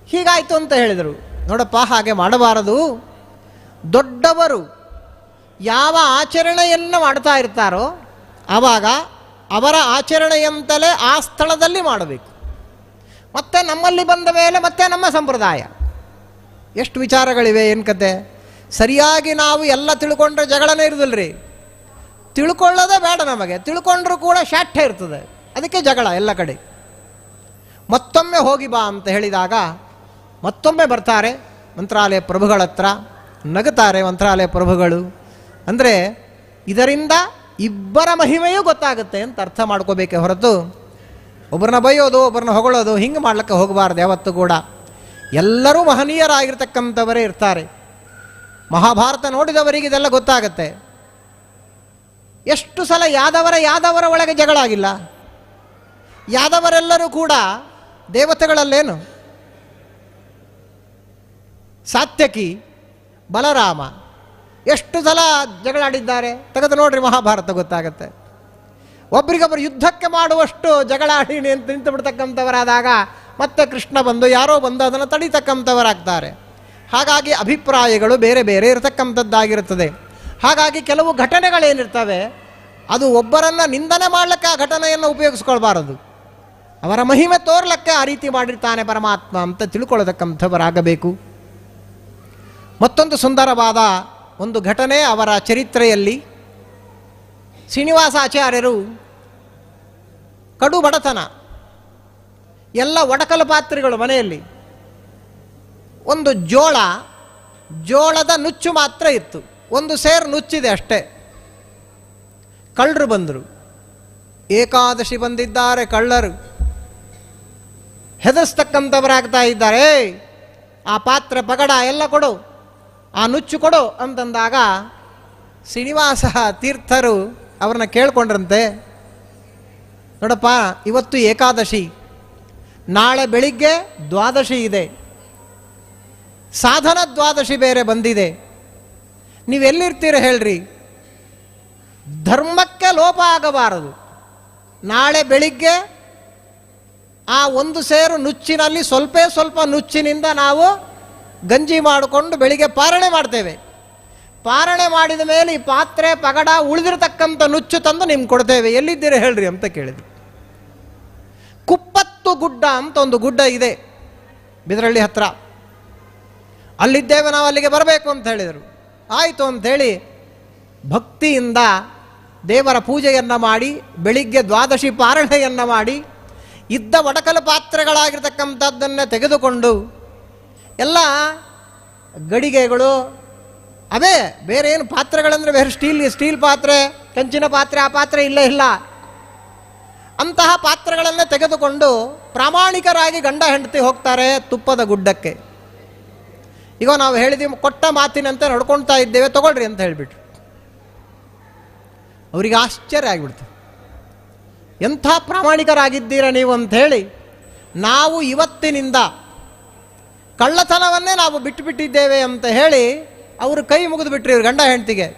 Speaker 1: ಹೀಗಾಯಿತು ಅಂತ ಹೇಳಿದರು. ನೋಡಪ್ಪ, ಹಾಗೆ ಮಾಡಬಾರದು. ದೊಡ್ಡವರು ಯಾವ ಆಚರಣೆಯನ್ನು ಮಾಡ್ತಾ ಇರ್ತಾರೋ ಆವಾಗ ಅವರ ಆಚರಣೆಯಂತಲೇ ಆ ಸ್ಥಳದಲ್ಲಿ ಮಾಡಬೇಕು. ಮತ್ತೆ ನಮ್ಮಲ್ಲಿ ಬಂದ ಮೇಲೆ ಮತ್ತೆ ನಮ್ಮ ಸಂಪ್ರದಾಯ. ಎಷ್ಟು ವಿಚಾರಗಳಿವೆ, ಏನು ಕತೆ. ಸರಿಯಾಗಿ ನಾವು ಎಲ್ಲ ತಿಳ್ಕೊಂಡ್ರೆ ಜಗಳನೇ ಇರೋದಿಲ್ಲರಿ. ತಿಳ್ಕೊಳ್ಳೋದೇ ಬೇಡ ನಮಗೆ. ತಿಳ್ಕೊಂಡ್ರೂ ಕೂಡ ಶಾಠ್ಯ ಇರ್ತದೆ, ಅದಕ್ಕೆ ಜಗಳ ಎಲ್ಲ ಕಡೆ. ಮತ್ತೊಮ್ಮೆ ಹೋಗಿ ಬಾ ಅಂತ ಹೇಳಿದಾಗ ಮತ್ತೊಮ್ಮೆ ಬರ್ತಾರೆ ಮಂತ್ರಾಲಯ ಪ್ರಭುಗಳ ಹತ್ರ. ನಗುತ್ತಾರೆ ಮಂತ್ರಾಲಯ ಪ್ರಭುಗಳು. ಅಂದರೆ ಇದರಿಂದ ಇಬ್ಬರ ಮಹಿಮೆಯೂ ಗೊತ್ತಾಗುತ್ತೆ ಅಂತ ಅರ್ಥ ಮಾಡ್ಕೋಬೇಕೆ ಹೊರತು ಒಬ್ಬರನ್ನ ಬೈಯೋದು ಒಬ್ಬರನ್ನ ಹೊಗಳೋದು ಹಿಂಗೆ ಮಾಡ್ಲಿಕ್ಕೆ ಹೋಗಬಾರ್ದು ಯಾವತ್ತೂ ಕೂಡ. ಎಲ್ಲರೂ ಮಹನೀಯರಾಗಿರ್ತಕ್ಕಂಥವರೇ ಇರ್ತಾರೆ. ಮಹಾಭಾರತ ನೋಡಿದವರಿಗೆ ಇದೆಲ್ಲ ಗೊತ್ತಾಗತ್ತೆ. ಎಷ್ಟು ಸಲ ಯಾದವರ ಒಳಗೆ ಜಗಳ ಆಗಿಲ್ಲ. ಯಾದವರೆಲ್ಲರೂ ಕೂಡ ದೇವತೆಗಳಲ್ಲೇನು, ಸಾತ್ಯಕಿ, ಬಲರಾಮ ಎಷ್ಟು ಸಲ ಜಗಳಾಡಿದ್ದಾರೆ ತೆಗೆದು ನೋಡ್ರಿ, ಮಹಾಭಾರತ ಗೊತ್ತಾಗತ್ತೆ. ಒಬ್ರಿಗೊಬ್ಬರು ಯುದ್ಧಕ್ಕೆ ಮಾಡುವಷ್ಟು ಜಗಳಾಡಿ ನಿಂತು ಬಿಡ್ತಕ್ಕಂಥವರಾದಾಗ ಮತ್ತೆ ಕೃಷ್ಣ ಬಂದು ಯಾರೋ ಬಂದು ಅದನ್ನು ತಡೀತಕ್ಕಂಥವರಾಗ್ತಾರೆ. ಹಾಗಾಗಿ ಅಭಿಪ್ರಾಯಗಳು ಬೇರೆ ಬೇರೆ ಇರತಕ್ಕಂಥದ್ದಾಗಿರುತ್ತದೆ. ಹಾಗಾಗಿ ಕೆಲವು ಘಟನೆಗಳೇನಿರ್ತವೆ ಅದು ಒಬ್ಬರನ್ನು ನಿಂದನೆ ಮಾಡಲಿಕ್ಕೆ ಆ ಘಟನೆಯನ್ನು ಉಪಯೋಗಿಸ್ಕೊಳ್ಬಾರದು. ಅವರ ಮಹಿಮೆ ತೋರ್ಲಕ್ಕೆ ಆ ರೀತಿ ಮಾಡಿರ್ತಾನೆ ಪರಮಾತ್ಮ ಅಂತ ತಿಳ್ಕೊಳ್ಳತಕ್ಕಂಥವರಾಗಬೇಕು. ಮತ್ತೊಂದು ಸುಂದರವಾದ ಒಂದು ಘಟನೆ ಅವರ ಚರಿತ್ರೆಯಲ್ಲಿ. ಶ್ರೀನಿವಾಸಾಚಾರ್ಯರು ಕಡು ಬಡತನ, ಎಲ್ಲ ಒಡಕಲು ಪಾತ್ರೆಗಳು ಮನೆಯಲ್ಲಿ. ಒಂದು ಜೋಳದ ನುಚ್ಚು ಮಾತ್ರ ಇತ್ತು, ಒಂದು ಸೇರು ನುಚ್ಚಿದೆ ಅಷ್ಟೇ. ಕಳ್ಳರು ಬಂದರು. ಏಕಾದಶಿ ಬಂದಿದ್ದಾರೆ ಕಳ್ಳರು. ಹೆದರ್ಸ್ತಕ್ಕಂಥವರಾಗ್ತಾ ಇದ್ದಾರೆ. ಆ ಪಾತ್ರೆ ಪಗಡ ಎಲ್ಲ ಕೊಡು, ಆ ನುಚ್ಚು ಕೊಡು ಅಂತಂದಾಗ ಶ್ರೀನಿವಾಸ ತೀರ್ಥರು ಅವ್ರನ್ನ ಕೇಳ್ಕೊಂಡ್ರಂತೆ, ನೋಡಪ್ಪ, ಇವತ್ತು ಏಕಾದಶಿ, ನಾಳೆ ಬೆಳಿಗ್ಗೆ ದ್ವಾದಶಿ ಇದೆ, ಸಾಧನ ದ್ವಾದಶಿ ಬೇರೆ ಬಂದಿದೆ, ನೀವೆಲ್ಲಿರ್ತೀರ ಹೇಳ್ರಿ? ಧರ್ಮಕ್ಕೆ ಲೋಪ ಆಗಬಾರದು. ನಾಳೆ ಬೆಳಿಗ್ಗೆ ಆ ಒಂದು ಸೇರು ನುಚ್ಚಿನಲ್ಲಿ ಸ್ವಲ್ಪ ನುಚ್ಚಿನಿಂದ ನಾವು ಗಂಜಿ ಮಾಡಿಕೊಂಡು ಬೆಳಿಗ್ಗೆ ಪಾರಣೆ ಮಾಡ್ತೇವೆ. ಪಾರಣೆ ಮಾಡಿದ ಮೇಲೆ ಈ ಪಾತ್ರೆ ಪಗಡ ಉಳಿದಿರತಕ್ಕಂಥ ನುಚ್ಚು ತಂದು ನಿಮ್ಗೆ ಕೊಡ್ತೇವೆ, ಎಲ್ಲಿದ್ದೀರ ಹೇಳ್ರಿ ಅಂತ ಕೇಳಿದ್ರು. ಕುಪ್ಪತ್ತು ಗುಡ್ಡ ಅಂತ ಒಂದು ಗುಡ್ಡ ಇದೆ. ಬಿದರಳ್ಳಿ ಹತ್ರ. ಅಲ್ಲಿದ್ದೇವೆ, ನಾವು ಅಲ್ಲಿಗೆ ಬರಬೇಕು ಅಂತ ಹೇಳಿದರು. ಆಯಿತು ಅಂಥೇಳಿ ಭಕ್ತಿಯಿಂದ ದೇವರ ಪೂಜೆಯನ್ನು ಮಾಡಿ ಬೆಳಿಗ್ಗೆ ದ್ವಾದಶಿ ಪಾರಣೆಯನ್ನು ಮಾಡಿ ಇದ್ದ ಒಡಕಲು ಪಾತ್ರೆಗಳಾಗಿರ್ತಕ್ಕಂಥದ್ದನ್ನು ತೆಗೆದುಕೊಂಡು ಎಲ್ಲ ಗಡಿಗೆಗಳು ಅವೇ, ಬೇರೆ ಏನು ಪಾತ್ರೆಗಳಂದರೆ ಬೇರೆ ಸ್ಟೀಲ್ ಪಾತ್ರೆ, ಕಂಚಿನ ಪಾತ್ರೆ, ಆ ಪಾತ್ರೆ ಇಲ್ಲೇ ಇಲ್ಲ. ಅಂತಹ ಪಾತ್ರೆಗಳನ್ನೇ ತೆಗೆದುಕೊಂಡು ಪ್ರಾಮಾಣಿಕರಾಗಿ ಗಂಡ ಹೆಂಡತಿ ಹೋಗ್ತಾರೆ ತುಪ್ಪದ ಗುಡ್ಡಕ್ಕೆ. ಈಗ ನಾವು ಹೇಳಿದ್ದೀವಿ, ಕೊಟ್ಟ ಮಾತಿನಂತೆ ನಡ್ಕೊಳ್ತಾ ಇದ್ದೇವೆ, ತಗೊಳ್ರಿ ಅಂತ ಹೇಳಿಬಿಟ್ರು. ಅವರಿಗೆ ಆಶ್ಚರ್ಯ ಆಗಿಬಿಡ್ತು. ಎಂಥ ಪ್ರಾಮಾಣಿಕರಾಗಿದ್ದೀರ ನೀವು ಅಂಥೇಳಿ. ನಾವು ಇವತ್ತಿನಿಂದ ಕಳ್ಳತನವನ್ನೇ ನಾವು ಬಿಟ್ಟುಬಿಟ್ಟಿದ್ದೇವೆ ಅಂತ ಹೇಳಿ ಅವರು ಕೈ ಮುಗಿದು ಬಿಟ್ರಿ ಇವ್ರು ಗಂಡ ಹೆಂಡತಿಗೆ.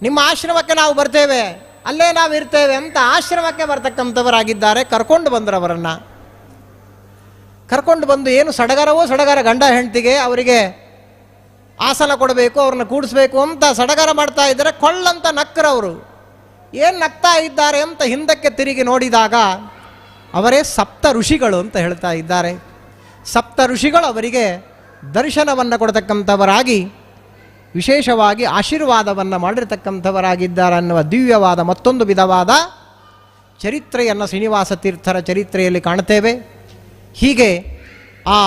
Speaker 1: ನಿಮ್ಮ ಆಶ್ರಮಕ್ಕೆ ನಾವು ಬರ್ತೇವೆ, ಅಲ್ಲೇ ನಾವು ಇರ್ತೇವೆ ಅಂತ ಆಶ್ರಮಕ್ಕೆ ಬರ್ತಕ್ಕಂಥವರಾಗಿದ್ದಾರೆ. ಕರ್ಕೊಂಡು ಬಂದರು ಅವರನ್ನು. ಕರ್ಕೊಂಡು ಬಂದು ಏನು ಸಡಗರವೋ ಸಡಗರ ಗಂಡ ಹೆಂಡತಿಗೆ. ಅವರಿಗೆ ಆಸನ ಕೊಡಬೇಕು, ಅವ್ರನ್ನ ಕೂಡಿಸ್ಬೇಕು ಅಂತ ಸಡಗರ ಮಾಡ್ತಾ ಇದ್ದಾರೆ. ಕೊಳ್ಳಂತ ನಕ್ಕರವರು. ಏನು ನಗ್ತಾ ಇದ್ದಾರೆ ಅಂತ ಹಿಂದಕ್ಕೆ ತಿರುಗಿ ನೋಡಿದಾಗ ಅವರೇ ಸಪ್ತ ಋಷಿಗಳು ಅಂತ ಹೇಳ್ತಾ ಇದ್ದಾರೆ. ಸಪ್ತ ಋಷಿಗಳು ಅವರಿಗೆ ದರ್ಶನವನ್ನು ಕೊಡತಕ್ಕಂಥವರಾಗಿ ವಿಶೇಷವಾಗಿ ಆಶೀರ್ವಾದವನ್ನು ಮಾಡಿರ್ತಕ್ಕಂಥವರಾಗಿದ್ದಾರೆ ಅನ್ನುವ ದಿವ್ಯವಾದ ಮತ್ತೊಂದು ವಿಧವಾದ ಚರಿತ್ರೆಯನ್ನು ಶ್ರೀನಿವಾಸ ತೀರ್ಥರ ಚರಿತ್ರೆಯಲ್ಲಿ ಕಾಣ್ತೇವೆ. ಹೀಗೆ ಆ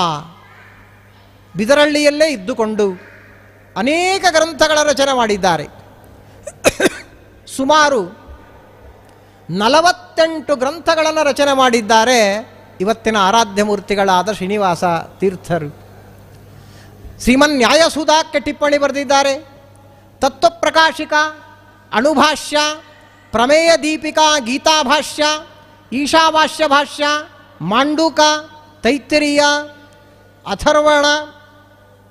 Speaker 1: ಬಿದರಳ್ಳಿಯಲ್ಲೇ ಇದ್ದುಕೊಂಡು ಅನೇಕ ಗ್ರಂಥಗಳ ರಚನೆ ಮಾಡಿದ್ದಾರೆ. ಸುಮಾರು 48 ಗ್ರಂಥಗಳನ್ನು ರಚನೆ ಮಾಡಿದ್ದಾರೆ ಇವತ್ತಿನ ಆರಾಧ್ಯ ಮೂರ್ತಿಗಳಾದ ಶ್ರೀನಿವಾಸ ತೀರ್ಥರು. ಶ್ರೀಮನ್ ನ್ಯಾಯಸುಧಾಕ್ಕೆ ಟಿಪ್ಪಣಿ ಬರೆದಿದ್ದಾರೆ. ತತ್ವಪ್ರಕಾಶಿಕ, ಅಣುಭಾಷ್ಯ, ಪ್ರಮೇಯ ದೀಪಿಕಾ, ಗೀತಾಭಾಷ್ಯ, ಈಶಾವಾಸ್ಯ ಭಾಷ್ಯ, ಮಾಂಡೂಕ, ತೈತ್ತಿರೀಯ, ಅಥರ್ವಣ,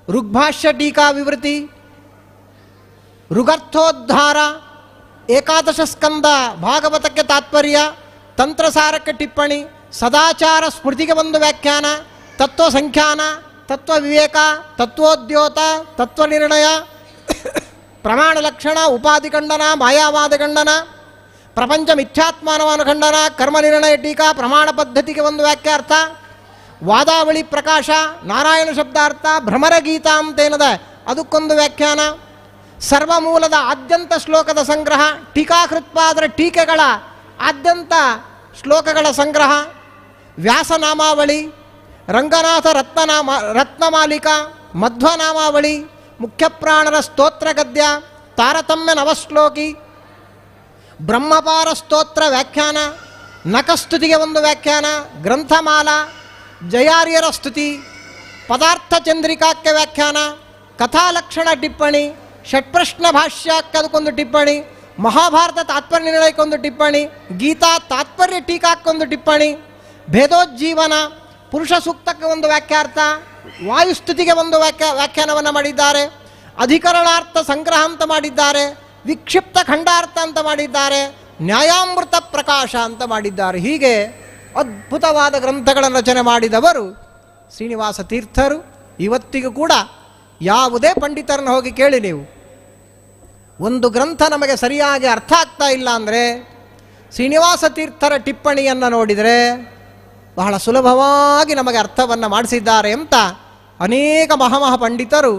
Speaker 1: ಋಗ್ಭಾಷ್ಯ ಟೀಕಾ ವಿವೃತಿ, ಋಗರ್ಥೋದ್ಧಾರ, ಏಕಾದಶ ಸ್ಕಂದ ಭಾಗವತಕ್ಕೆ ತಾತ್ಪರ್ಯ, ತಂತ್ರಸಾರಕ್ಕೆ ಟಿಪ್ಪಣಿ, ಸದಾಚಾರ ಸ್ಮೃತಿಗೆ ಒಂದು ವ್ಯಾಖ್ಯಾನ, ತತ್ವ ಸಂಖ್ಯಾನ, ತತ್ವ ವಿವೇಕ, ತತ್ವೋದ್ಯೋತ, ತತ್ವ ನಿರ್ಣಯ, ಪ್ರಮಾಣ ಲಕ್ಷಣ, ಉಪಾಧಿ ಖಂಡನ, ಮಾಯಾವಾದ ಖಂಡನ, ಪ್ರಪಂಚ ಮಿಥ್ಯಾತ್ಮಾನವಾನ ಖಂಡನ, ಕರ್ಮ ನಿರ್ಣಯ ಟೀಕಾ, ಪ್ರಮಾಣ ಪದ್ಧತಿಗೆ ಒಂದು ವ್ಯಾಖ್ಯಾರ್ಥ, ವಾದಾವಳಿ ಪ್ರಕಾಶ, ನಾರಾಯಣ ಶಬ್ದಾರ್ಥ, ಭ್ರಮರ ಗೀತಾ ಅಂತೇನದ ಅದಕ್ಕೊಂದು ವ್ಯಾಖ್ಯಾನ, ಸರ್ವಮೂಲದ ಆದ್ಯಂತ ಶ್ಲೋಕದ ಸಂಗ್ರಹ, ಟೀಕಾಕೃತ್ಪಾದರ ಟೀಕೆಗಳ ಆದ್ಯಂತ ಶ್ಲೋಕಗಳ ಸಂಗ್ರಹ, ವ್ಯಾಸನಾಮಾವಳಿ, ರಂಗನಾಥ ರತ್ನಮಾಲಿಕಾ, ಮಧ್ವನಾಮಾವಳಿ, ಮುಖ್ಯಪ್ರಾಣರ ಸ್ತೋತ್ರ ಗದ್ಯ, ತಾರತಮ್ಯ ನವಶ್ಲೋಕಿ, ಬ್ರಹ್ಮಪಾರ ಸ್ತೋತ್ರ ವ್ಯಾಖ್ಯಾನ, ನಖಸ್ತುತಿಗೆ ಒಂದು ವ್ಯಾಖ್ಯಾನ, ಗ್ರಂಥಮಾಲಾ, ಜಯಾರ್ಯರ ಸ್ತುತಿ, ಪದಾರ್ಥ ಚಂದ್ರಿಕಾಕ್ಕೆ ವ್ಯಾಖ್ಯಾನ, ಕಥಾಲಕ್ಷಣ ಟಿಪ್ಪಣಿ, ಷಟ್ಪ್ರಶ್ನ ಭಾಷ್ಯಕ್ಕೆ ಅದಕ್ಕೊಂದು ಟಿಪ್ಪಣಿ, ಮಹಾಭಾರತ ತಾತ್ಪರ್ಯ ನಿರ್ಣಯಕ್ಕೊಂದು ಟಿಪ್ಪಣಿ, ಗೀತಾ ತಾತ್ಪರ್ಯ ಟೀಕಾಕ್ಕೊಂದು ಟಿಪ್ಪಣಿ, ಭೇದೋಜ್ಜೀವನ, ಪುರುಷ ಸೂಕ್ತಕ್ಕೆ ಒಂದು ವ್ಯಾಖ್ಯಾರ್ಥ, ವಾಯುಸ್ತುತಿಗೆ ಒಂದು ವ್ಯಾಖ್ಯಾನವನ್ನು ಮಾಡಿದ್ದಾರೆ, ಅಧಿಕರಣಾರ್ಥ ಸಂಗ್ರಹ ಅಂತ ಮಾಡಿದ್ದಾರೆ, ವಿಕ್ಷಿಪ್ತ ಖಂಡಾರ್ಥ ಅಂತ ಮಾಡಿದ್ದಾರೆ, ನ್ಯಾಯಾಮೃತ ಪ್ರಕಾಶ ಅಂತ ಮಾಡಿದ್ದಾರೆ. ಹೀಗೆ ಅದ್ಭುತವಾದ ಗ್ರಂಥಗಳನ್ನು ರಚನೆ ಮಾಡಿದವರು ಶ್ರೀನಿವಾಸ ತೀರ್ಥರು. ಇವತ್ತಿಗೂ ಕೂಡ ಯಾವುದೇ ಪಂಡಿತರನ್ನು ಹೋಗಿ ಕೇಳಿ ನೀವು, ಒಂದು ಗ್ರಂಥ ನಮಗೆ ಸರಿಯಾಗಿ ಅರ್ಥ ಆಗ್ತಾ ಇಲ್ಲ ಅಂದರೆ ಶ್ರೀನಿವಾಸ ತೀರ್ಥರ ಟಿಪ್ಪಣಿಯನ್ನು ನೋಡಿದರೆ ಬಹಳ ಸುಲಭವಾಗಿ ನಮಗೆ ಅರ್ಥವನ್ನು ಮಾಡಿಸಿದ್ದಾರೆ ಅಂತ ಅನೇಕ ಮಹಾಮಹಾ ಪಂಡಿತರು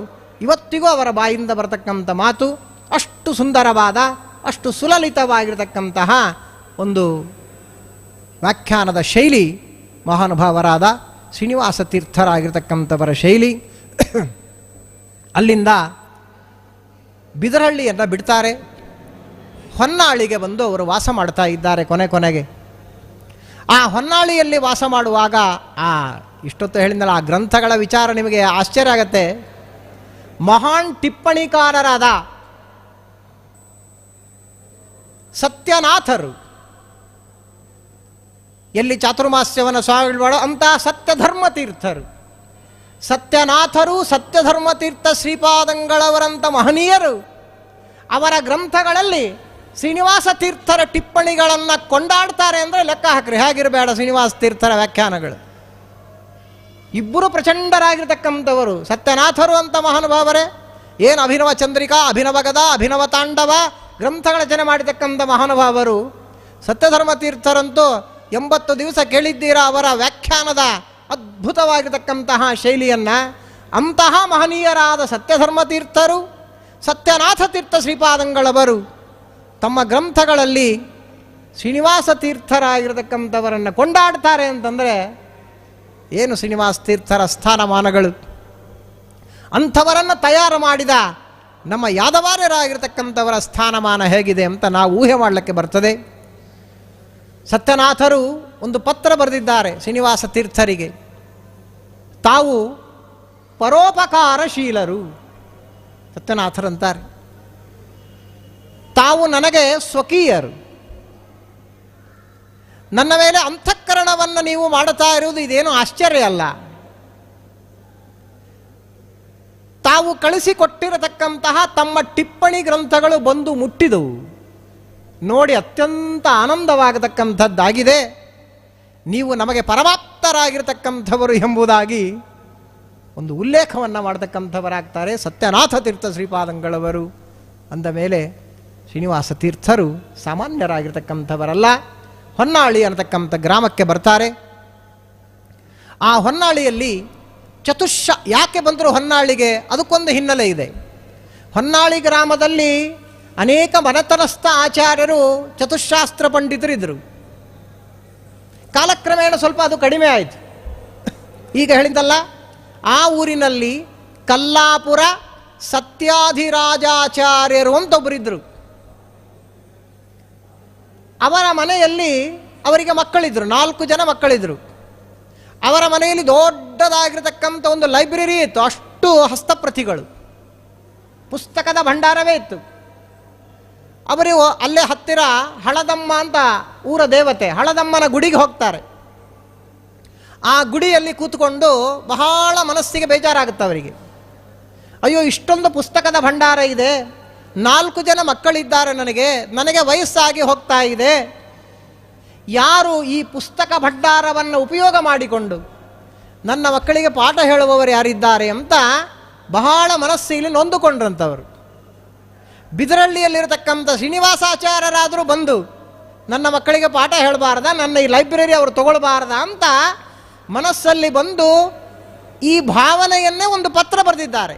Speaker 1: ಇವತ್ತಿಗೂ ಅವರ ಬಾಯಿಂದ ಬರತಕ್ಕಂಥ ಮಾತು. ಅಷ್ಟು ಸುಂದರವಾದ, ಅಷ್ಟು ಸುಲಲಿತವಾಗಿರತಕ್ಕಂತಹ ಒಂದು ವ್ಯಾಖ್ಯಾನದ ಶೈಲಿ ಮಹಾನುಭಾವರಾದ ಶ್ರೀನಿವಾಸ ತೀರ್ಥರಾಗಿರ್ತಕ್ಕಂಥವರ ಶೈಲಿ. ಅಲ್ಲಿಂದ ಬಿದರಳ್ಳಿಯನ್ನು ಬಿಡ್ತಾರೆ. ಹೊನ್ನಾಳಿಗೆ ಬಂದು ಅವರು ವಾಸ ಮಾಡ್ತಾ ಇದ್ದಾರೆ. ಕೊನೆಗೆ ಆ ಹೊನ್ನಾಳಿಯಲ್ಲಿ ವಾಸ ಮಾಡುವಾಗ ಇಷ್ಟೊತ್ತು ಹೇಳಿದ್ನಲ್ಲ, ಆ ಗ್ರಂಥಗಳ ವಿಚಾರ ನಿಮಗೆ ಆಶ್ಚರ್ಯ ಆಗತ್ತೆ. ಮಹಾನ್ ಟಿಪ್ಪಣಿಕಾರರಾದ ಸತ್ಯನಾಥರು, ಎಲ್ಲಿ ಚಾತುರ್ಮಾಸ್ಯವನ್ನು ಸ್ವಾಮಿಗಳು ಅಂತಹ ಸತ್ಯಧರ್ಮ ತೀರ್ಥರು, ಸತ್ಯನಾಥರು, ಸತ್ಯಧರ್ಮತೀರ್ಥ ಶ್ರೀಪಾದಂಗಳವರಂಥ ಮಹನೀಯರು ಅವರ ಗ್ರಂಥಗಳಲ್ಲಿ ಶ್ರೀನಿವಾಸ ತೀರ್ಥರ ಟಿಪ್ಪಣಿಗಳನ್ನು ಕೊಂಡಾಡ್ತಾರೆ ಅಂದರೆ ಲೆಕ್ಕ ಹಾಕ್ರಿ. ಹೇಗಿರಬೇಡ ಶ್ರೀನಿವಾಸ ತೀರ್ಥರ ವ್ಯಾಖ್ಯಾನಗಳು. ಇಬ್ಬರು ಪ್ರಚಂಡರಾಗಿರ್ತಕ್ಕಂಥವರು. ಸತ್ಯನಾಥರು ಅಂತ ಮಹಾನುಭಾವರೇ, ಏನು ಅಭಿನವ ಚಂದ್ರಿಕಾ, ಅಭಿನವ ಗದ, ಅಭಿನವ ತಾಂಡವ ಗ್ರಂಥಗಳ ರಚನೆ ಮಾಡಿರ್ತಕ್ಕಂಥ ಮಹಾನುಭಾವರು. ಸತ್ಯಧರ್ಮ ತೀರ್ಥರಂತೂ 80 ದಿವಸ ಕೇಳಿದ್ದೀರಾ ಅವರ ವ್ಯಾಖ್ಯಾನದ ಅದ್ಭುತವಾಗಿರತಕ್ಕಂತಹ ಶೈಲಿಯನ್ನು ಅಂತಹ ಮಹನೀಯರಾದ ಸತ್ಯಧರ್ಮತೀರ್ಥರು, ಸತ್ಯನಾಥ ತೀರ್ಥ ಶ್ರೀಪಾದಂಗಳವರು ತಮ್ಮ ಗ್ರಂಥಗಳಲ್ಲಿ ಶ್ರೀನಿವಾಸ ತೀರ್ಥರಾಗಿರತಕ್ಕಂಥವರನ್ನು ಕೊಂಡಾಡ್ತಾರೆ ಅಂತಂದರೆ ಏನು ಶ್ರೀನಿವಾಸ ತೀರ್ಥರ ಸ್ಥಾನಮಾನಗಳು. ಅಂಥವರನ್ನು ತಯಾರು ಮಾಡಿದ ನಮ್ಮ ಯಾದವಾರ್ಯರಾಗಿರ್ತಕ್ಕಂಥವರ ಸ್ಥಾನಮಾನ ಹೇಗಿದೆ ಅಂತ ನಾವು ಊಹೆ ಮಾಡಲಿಕ್ಕೆ ಬರ್ತದೆ. ಸತ್ಯನಾಥರು ಒಂದು ಪತ್ರ ಬರೆದಿದ್ದಾರೆ ಶ್ರೀನಿವಾಸ ತೀರ್ಥರಿಗೆ. ತಾವು ಪರೋಪಕಾರಶೀಲರು. ಸತ್ಯನಾಥರಂತಾರೆ, ತಾವು ನನಗೆ ಸ್ವಕೀಯರು. ನನ್ನ ಮೇಲೆ ಅಂತಃಕರಣವನ್ನು ನೀವು ಮಾಡುತ್ತಾ ಇರುವುದು ಇದೇನು ಆಶ್ಚರ್ಯ ಅಲ್ಲ. ತಾವು ಕಳಿಸಿಕೊಟ್ಟಿರತಕ್ಕಂತಹ ತಮ್ಮ ಟಿಪ್ಪಣಿ ಗ್ರಂಥಗಳು ಬಂದು ಮುಟ್ಟಿದವು. ನೋಡಿ ಅತ್ಯಂತ ಆನಂದವಾಗತಕ್ಕಂಥದ್ದಾಗಿದೆ. ನೀವು ನಮಗೆ ಪರಮಾಪ್ತರಾಗಿರ್ತಕ್ಕಂಥವರು ಎಂಬುದಾಗಿ ಒಂದು ಉಲ್ಲೇಖವನ್ನು ಮಾಡತಕ್ಕಂಥವರಾಗ್ತಾರೆ ಸತ್ಯನಾಥ ತೀರ್ಥ ಶ್ರೀಪಾದಂಗಳವರು. ಅಂದ ಮೇಲೆ ಶ್ರೀನಿವಾಸ ತೀರ್ಥರು ಸಾಮಾನ್ಯರಾಗಿರ್ತಕ್ಕಂಥವರಲ್ಲ. ಹೊನ್ನಾಳಿ ಅನ್ನತಕ್ಕಂಥ ಗ್ರಾಮಕ್ಕೆ ಬರ್ತಾರೆ. ಆ ಹೊನ್ನಾಳಿಯಲ್ಲಿ ಯಾಕೆ ಬಂದರು ಹೊನ್ನಾಳಿಗೆ? ಅದಕ್ಕೊಂದು ಹಿನ್ನೆಲೆ ಇದೆ. ಹೊನ್ನಾಳಿ ಗ್ರಾಮದಲ್ಲಿ ಅನೇಕ ಮನೆತನಸ್ಥ ಆಚಾರ್ಯರು ಚತುಶಾಸ್ತ್ರ ಪಂಡಿತರಿದ್ದರು. ಕಾಲಕ್ರಮೇಣ ಸ್ವಲ್ಪ ಅದು ಕಡಿಮೆ ಆಯಿತು. ಈಗ ಹೇಳಿದ್ದಲ್ಲ, ಆ ಊರಿನಲ್ಲಿ ಕಲ್ಲಾಪುರ ಸತ್ಯಾಧಿರಾಜಾಚಾರ್ಯರು ಅಂತ ಒಬ್ಬರಿದ್ದರು. ಅವರ ಮನೆಯಲ್ಲಿ ಅವರಿಗೆ ಮಕ್ಕಳಿದ್ರು, 4 ಜನ ಮಕ್ಕಳಿದ್ರು. ಅವರ ಮನೆಯಲ್ಲಿ ದೊಡ್ಡದಾಗಿರತಕ್ಕಂಥ ಒಂದು ಲೈಬ್ರರಿ ಇತ್ತು. ಅಷ್ಟು ಹಸ್ತಪ್ರತಿಗಳು, ಪುಸ್ತಕದ ಭಂಡಾರವೇ ಇತ್ತು. ಅವರು ಅಲ್ಲೇ ಹತ್ತಿರ ಹಳದಮ್ಮ ಅಂತ ಊರ ದೇವತೆ, ಹಳದಮ್ಮನ ಗುಡಿಗೆ ಹೋಗ್ತಾರೆ. ಆ ಗುಡಿಯಲ್ಲಿ ಕೂತ್ಕೊಂಡು ಬಹಳ ಮನಸ್ಸಿಗೆ ಬೇಜಾರಾಗುತ್ತೆ ಅವರಿಗೆ. ಅಯ್ಯೋ, ಇಷ್ಟೊಂದು ಪುಸ್ತಕದ ಭಂಡಾರ ಇದೆ, 4 ಜನ ಮಕ್ಕಳಿದ್ದಾರೆ, ನನಗೆ ವಯಸ್ಸಾಗಿ ಹೋಗ್ತಾ ಇದೆ. ಯಾರು ಈ ಪುಸ್ತಕ ಭಂಡಾರವನ್ನು ಉಪಯೋಗ ಮಾಡಿಕೊಂಡು ನನ್ನ ಮಕ್ಕಳಿಗೆ ಪಾಠ ಹೇಳುವವರು ಯಾರಿದ್ದಾರೆ ಅಂತ ಬಹಳ ಮನಸ್ಸಿಗೆ ನೊಂದುಕೊಂಡ್ರಂಥವರು. ಬಿದರಳ್ಳಿಯಲ್ಲಿರತಕ್ಕಂಥ ಶ್ರೀನಿವಾಸಾಚಾರ್ಯರಾದರೂ ಬಂದು ನನ್ನ ಮಕ್ಕಳಿಗೆ ಪಾಠ ಹೇಳಬಾರ್ದ, ನನ್ನ ಈ ಲೈಬ್ರರಿ ಅವರು ತಗೊಳ್ಬಾರ್ದ ಅಂತ ಮನಸ್ಸಲ್ಲಿ ಬಂದು ಈ ಭಾವನೆಯನ್ನೇ ಒಂದು ಪತ್ರ ಬರೆದಿದ್ದಾರೆ.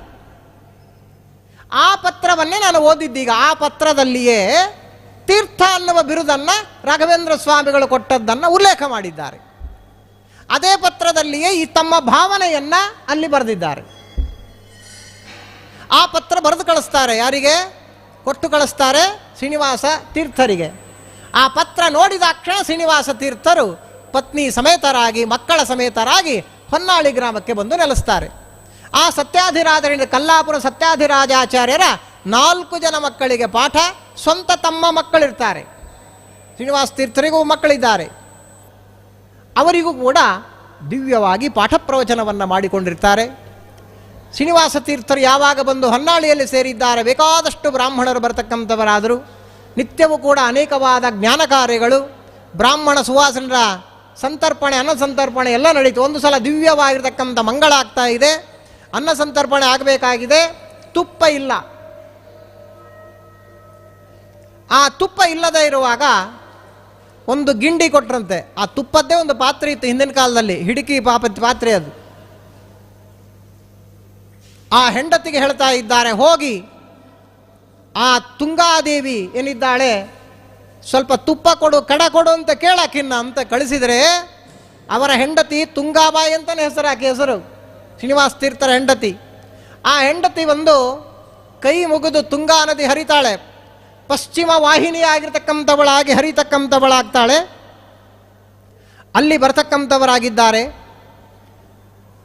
Speaker 1: ಆ ಪತ್ರವನ್ನೇ ನಾನು ಓದಿದ್ದೀಗ. ಆ ಪತ್ರದಲ್ಲಿಯೇ ತೀರ್ಥ ಅನ್ನುವ ಬಿರುದನ್ನು ರಾಘವೇಂದ್ರ ಸ್ವಾಮಿಗಳು ಕೊಟ್ಟದ್ದನ್ನು ಉಲ್ಲೇಖ ಮಾಡಿದ್ದಾರೆ. ಅದೇ ಪತ್ರದಲ್ಲಿಯೇ ಈ ತಮ್ಮ ಭಾವನೆಯನ್ನು ಅಲ್ಲಿ ಬರೆದಿದ್ದಾರೆ. ಆ ಪತ್ರ ಬರೆದು ಕಳಿಸ್ತಾರೆ. ಯಾರಿಗೆ ಕೊಟ್ಟು ಕಳಿಸ್ತಾರೆ? ಶ್ರೀನಿವಾಸ ತೀರ್ಥರಿಗೆ. ಆ ಪತ್ರ ನೋಡಿದಾಕ್ಷಣ ಶ್ರೀನಿವಾಸ ತೀರ್ಥರು ಪತ್ನಿ ಸಮೇತರಾಗಿ, ಮಕ್ಕಳ ಸಮೇತರಾಗಿ ಹೊನ್ನಾಳಿ ಗ್ರಾಮಕ್ಕೆ ಬಂದು ನೆಲೆಸ್ತಾರೆ. ಆ ಸತ್ಯಾಧಿರಾಜರಿಂದ ಕಲ್ಲಾಪುರ ಸತ್ಯಾಧಿರಾಜಾಚಾರ್ಯರ 4 ಜನ ಮಕ್ಕಳಿಗೆ ಪಾಠ, ಸ್ವಂತ ತಮ್ಮ ಮಕ್ಕಳಿರ್ತಾರೆ. ಶ್ರೀನಿವಾಸ ತೀರ್ಥರಿಗೂ ಮಕ್ಕಳಿದ್ದಾರೆ. ಅವರಿಗೂ ಕೂಡ ದಿವ್ಯವಾಗಿ ಪಾಠ ಪ್ರವಚನವನ್ನು ಮಾಡಿಕೊಂಡಿರ್ತಾರೆ. ಶ್ರೀನಿವಾಸ ತೀರ್ಥರು ಯಾವಾಗ ಬಂದು ಹೊನ್ನಾಳಿಯಲ್ಲಿ ಸೇರಿದ್ದಾರೆ, ಬೇಕಾದಷ್ಟು ಬ್ರಾಹ್ಮಣರು ಬರತಕ್ಕಂಥವರಾದರು. ನಿತ್ಯವೂ ಕೂಡ ಅನೇಕವಾದ ಜ್ಞಾನ ಕಾರ್ಯಗಳು, ಬ್ರಾಹ್ಮಣ ಸುವಾಸನರ ಸಂತರ್ಪಣೆ, ಅನ್ನ ಸಂತರ್ಪಣೆ ಎಲ್ಲ ನಡೀತು. ಒಂದು ಸಲ ದಿವ್ಯವಾಗಿರ್ತಕ್ಕಂಥ ಮಂಗಳ ಆಗ್ತಾ ಇದೆ, ಅನ್ನ ಸಂತರ್ಪಣೆ ಆಗಬೇಕಾಗಿದೆ. ತುಪ್ಪ ಇಲ್ಲ. ಆ ತುಪ್ಪ ಇಲ್ಲದೆ ಇರುವಾಗ ಒಂದು ಗಿಂಡಿ ಕೊಟ್ರಂತೆ. ಆ ತುಪ್ಪದ್ದೇ ಒಂದು ಪಾತ್ರೆ ಇತ್ತು ಹಿಂದಿನ ಕಾಲದಲ್ಲಿ, ಹಿಡಿಕಿ ಪಾತ್ರೆ ಅದು. ಆ ಹೆಂಡತಿಗೆ ಹೇಳ್ತಾ ಇದ್ದಾರೆ, ಹೋಗಿ ಆ ತುಂಗಾದೇವಿ ಏನಿದ್ದಾಳೆ ಸ್ವಲ್ಪ ತುಪ್ಪ ಕೊಡು, ಕಡ ಕೊಡು ಅಂತ ಕೇಳಾಕಿನ್ನ ಅಂತ ಕಳಿಸಿದರೆ, ಅವರ ಹೆಂಡತಿ ತುಂಗಾಬಾಯಿ ಅಂತಲೇ ಹೆಸರು ಶ್ರೀನಿವಾಸ ತೀರ್ಥರ ಹೆಂಡತಿ. ಆ ಹೆಂಡತಿ ಒಂದು ಕೈ ಮುಗಿದು ತುಂಗಾ ನದಿ ಹರಿತಾಳೆ. ಪಶ್ಚಿಮ ವಾಹಿನಿಯಾಗಿರ್ತಕ್ಕಂಥವಳಾಗಿ ಹರಿತಕ್ಕಂಥವಳಾಗ್ತಾಳೆ. ಅಲ್ಲಿ ಬರ್ತಕ್ಕಂಥವರಾಗಿದ್ದಾರೆ.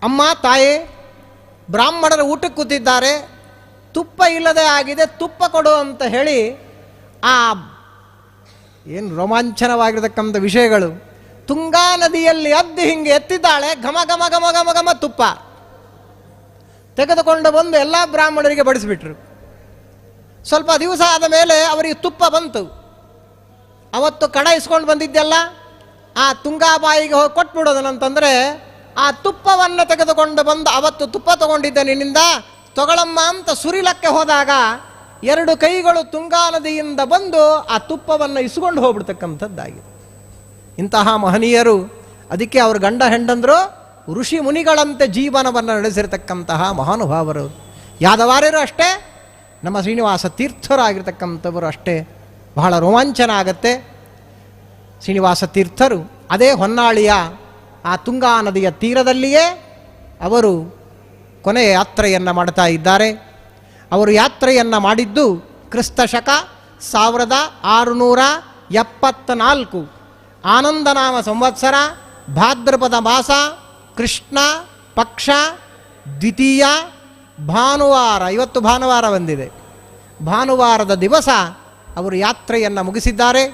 Speaker 1: ಅಮ್ಮ, ತಾಯಿ, ಬ್ರಾಹ್ಮಣರು ಊಟಕ್ಕೆ ಕೂತಿದ್ದಾರೆ, ತುಪ್ಪ ಇಲ್ಲದೆ ಆಗಿದೆ, ತುಪ್ಪ ಕೊಡು ಅಂತ ಹೇಳಿ ಆ ಏನು ರೋಮಾಂಚನವಾಗಿರತಕ್ಕಂಥ ವಿಷಯಗಳು. ತುಂಗಾ ನದಿಯಲ್ಲಿ ಅದ್ದಿ ಹಿಂಗೆ ಎತ್ತಿದ್ದಾಳೆ, ಘಮ ಘಮ ಘಮ ಘಮ ಘಮ ತುಪ್ಪ ತೆಗೆದುಕೊಂಡು ಬಂದು ಎಲ್ಲ ಬ್ರಾಹ್ಮಣರಿಗೆ ಬಡಿಸಿಬಿಟ್ರು. ಸ್ವಲ್ಪ ದಿವಸ ಆದ ಮೇಲೆ ಅವರಿಗೆ ತುಪ್ಪ ಬಂತು. ಅವತ್ತು ಕಡ ಇಸ್ಕೊಂಡು ಬಂದಿದ್ದೆಲ್ಲ ಆ ತುಂಗಾಬಾಯಿಗೆ ಹೋಗಿ ಕೊಟ್ಬಿಡೋದನಂತಂದರೆ, ಆ ತುಪ್ಪವನ್ನು ತೆಗೆದುಕೊಂಡು ಬಂದು, ಅವತ್ತು ತುಪ್ಪ ತಗೊಂಡಿದ್ದೆ ನಿನ್ನಿಂದ, ತೊಗೊಳಮ್ಮ ಅಂತ ಸುರಿಲಕ್ಕೆ ಹೋದಾಗ 2 ಕೈಗಳು ತುಂಗಾ ನದಿಯಿಂದ ಬಂದು ಆ ತುಪ್ಪವನ್ನು ಇಸ್ಕೊಂಡು ಹೋಗ್ಬಿಡ್ತಕ್ಕಂಥದ್ದಾಗಿದೆ. ಇಂತಹ ಮಹನೀಯರು. ಅದಕ್ಕೆ ಅವ್ರ ಗಂಡ ಹೆಂಡಂದರು ಋಷಿ ಮುನಿಗಳಂತೆ ಜೀವನವನ್ನು ನಡೆಸಿರ್ತಕ್ಕಂತಹ ಮಹಾನುಭಾವರು. ಯಾದವಾರ್ಯರು ಅಷ್ಟೇ, ನಮ್ಮ ಶ್ರೀನಿವಾಸ ತೀರ್ಥರಾಗಿರ್ತಕ್ಕಂಥವರು ಅಷ್ಟೇ. ಬಹಳ ರೋಮಾಂಚನ ಆಗತ್ತೆ. ಶ್ರೀನಿವಾಸ ತೀರ್ಥರು ಅದೇ ಹೊನ್ನಾಳಿಯ ಆ ತುಂಗಾ ನದಿಯ ತೀರದಲ್ಲಿಯೇ ಅವರು ಕೊನೆಯ ಯಾತ್ರೆಯನ್ನು ಮಾಡ್ತಾ ಇದ್ದಾರೆ. ಅವರು ಯಾತ್ರೆಯನ್ನು ಮಾಡಿದ್ದು ಕ್ರಿಸ್ತಶಕ 1674 ಆನಂದನಾಮ ಸಂವತ್ಸರ ಭಾದ್ರಪದ ಮಾಸ ಕೃಷ್ಣ ಪಕ್ಷ ದ್ವಿತೀಯ ಭಾನುವಾರ. ಇವತ್ತು ಭಾನುವಾರ ಬಂದಿದೆ. ಭಾನುವಾರದ ದಿವಸ ಅವರು ಯಾತ್ರೆಯನ್ನು ಮುಗಿಸಿದ್ದಾರೆ.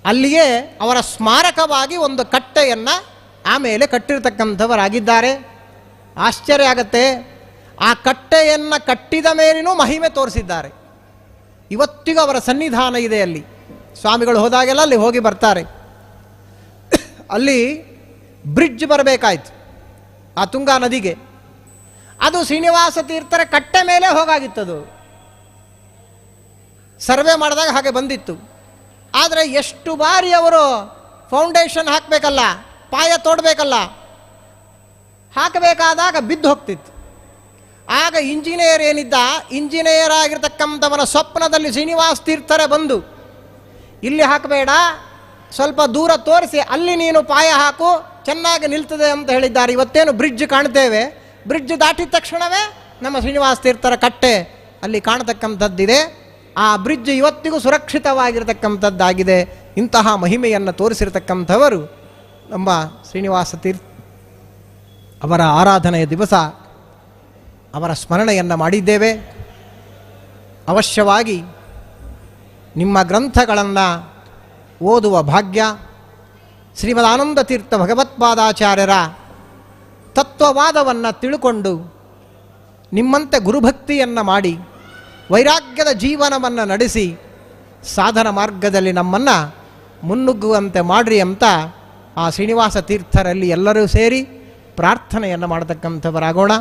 Speaker 1: ಅಲ್ಲಿಯೇ ಅವರ ಸ್ಮಾರಕವಾಗಿ ಒಂದು ಕಟ್ಟೆಯನ್ನು ಆಮೇಲೆ ಕಟ್ಟಿರ್ತಕ್ಕಂಥವರಾಗಿದ್ದಾರೆ. ಆಶ್ಚರ್ಯ ಆಗತ್ತೆ. ಆ ಕಟ್ಟೆಯನ್ನು ಕಟ್ಟಿದ ಮೇಲಿನೂ ಮಹಿಮೆ ತೋರಿಸಿದ್ದಾರೆ. ಇವತ್ತಿಗೂ ಅವರ ಸನ್ನಿಧಾನ ಇದೆ ಅಲ್ಲಿ. ಸ್ವಾಮಿಗಳು ಹೋದಾಗೆಲ್ಲ ಅಲ್ಲಿ ಹೋಗಿ ಬರ್ತಾರೆ. ಅಲ್ಲಿ ಬ್ರಿಡ್ಜ್ ಬರಬೇಕಾಯ್ತು ಆ ತುಂಗಾ ನದಿಗೆ. ಅದು ಶ್ರೀನಿವಾಸ ತೀರ್ಥರ ಕಟ್ಟೆ ಮೇಲೆ ಹೋಗಾಗಿತ್ತದು. ಸರ್ವೆ ಮಾಡಿದಾಗ ಹಾಗೆ ಬಂದಿತ್ತು. ಆದರೆ ಎಷ್ಟು ಬಾರಿ ಅವರು ಫೌಂಡೇಶನ್ ಹಾಕಬೇಕಲ್ಲ, ಪಾಯ ತೋಡಬೇಕಲ್ಲ, ಹಾಕಬೇಕಾದಾಗ ಬಿದ್ದು ಹೋಗ್ತಿತ್ತು. ಆಗ ಇಂಜಿನಿಯರ್ ಏನಿದ್ದ, ಇಂಜಿನಿಯರ್ ಆಗಿರ್ತಕ್ಕಂಥವನ ಸ್ವಪ್ನದಲ್ಲಿ ಶ್ರೀನಿವಾಸ ತೀರ್ಥರೇ ಬಂದು, ಇಲ್ಲಿ ಹಾಕಬೇಡ, ಸ್ವಲ್ಪ ದೂರ ತೋರಿಸಿ ಅಲ್ಲಿ ನೀನು ಪಾಯ ಹಾಕು, ಚೆನ್ನಾಗಿ ನಿಲ್ತದೆ ಅಂತ ಹೇಳಿದ್ದಾರೆ. ಇವತ್ತೇನು ಬ್ರಿಡ್ಜ್ ಕಾಣ್ತೇವೆ, ಬ್ರಿಡ್ಜ್ ದಾಟಿದ ತಕ್ಷಣವೇ ನಮ್ಮ ಶ್ರೀನಿವಾಸ ತೀರ್ಥರ ಕಟ್ಟೆ ಅಲ್ಲಿ ಕಾಣತಕ್ಕಂಥದ್ದಿದೆ. ಆ ಬ್ರಿಡ್ಜ್ ಇವತ್ತಿಗೂ ಸುರಕ್ಷಿತವಾಗಿರತಕ್ಕಂಥದ್ದಾಗಿದೆ. ಇಂತಹ ಮಹಿಮೆಯನ್ನು ತೋರಿಸಿರ್ತಕ್ಕಂಥವರು ನಮ್ಮ ಶ್ರೀನಿವಾಸ ತೀರ್ಥ. ಅವರ ಆರಾಧನೆಯ ದಿವಸ ಅವರ ಸ್ಮರಣೆಯನ್ನು ಮಾಡಿದ್ದೇವೆ. ಅವಶ್ಯವಾಗಿ ನಿಮ್ಮ ಗ್ರಂಥಗಳನ್ನು ಓದುವ ಭಾಗ್ಯ, ಶ್ರೀಮದಾನಂದ ತೀರ್ಥ ಭಗವತ್ಪಾದಾಚಾರ್ಯರ ತತ್ವವಾದವನ್ನು ತಿಳ್ಕೊಂಡು ನಿಮ್ಮಂತೆ ಗುರುಭಕ್ತಿಯನ್ನು ಮಾಡಿ ವೈರಾಗ್ಯದ ಜೀವನವನ್ನು ನಡೆಸಿ ಸಾಧನ ಮಾರ್ಗದಲ್ಲಿ ನಮ್ಮನ್ನು ಮುನ್ನುಗ್ಗುವಂತೆ ಮಾಡ್ರಿ ಅಂತ ಆ ಶ್ರೀನಿವಾಸ ತೀರ್ಥರಲ್ಲಿ ಎಲ್ಲರೂ ಸೇರಿ ಪ್ರಾರ್ಥನೆಯನ್ನು ಮಾಡತಕ್ಕಂಥವರಾಗೋಣ.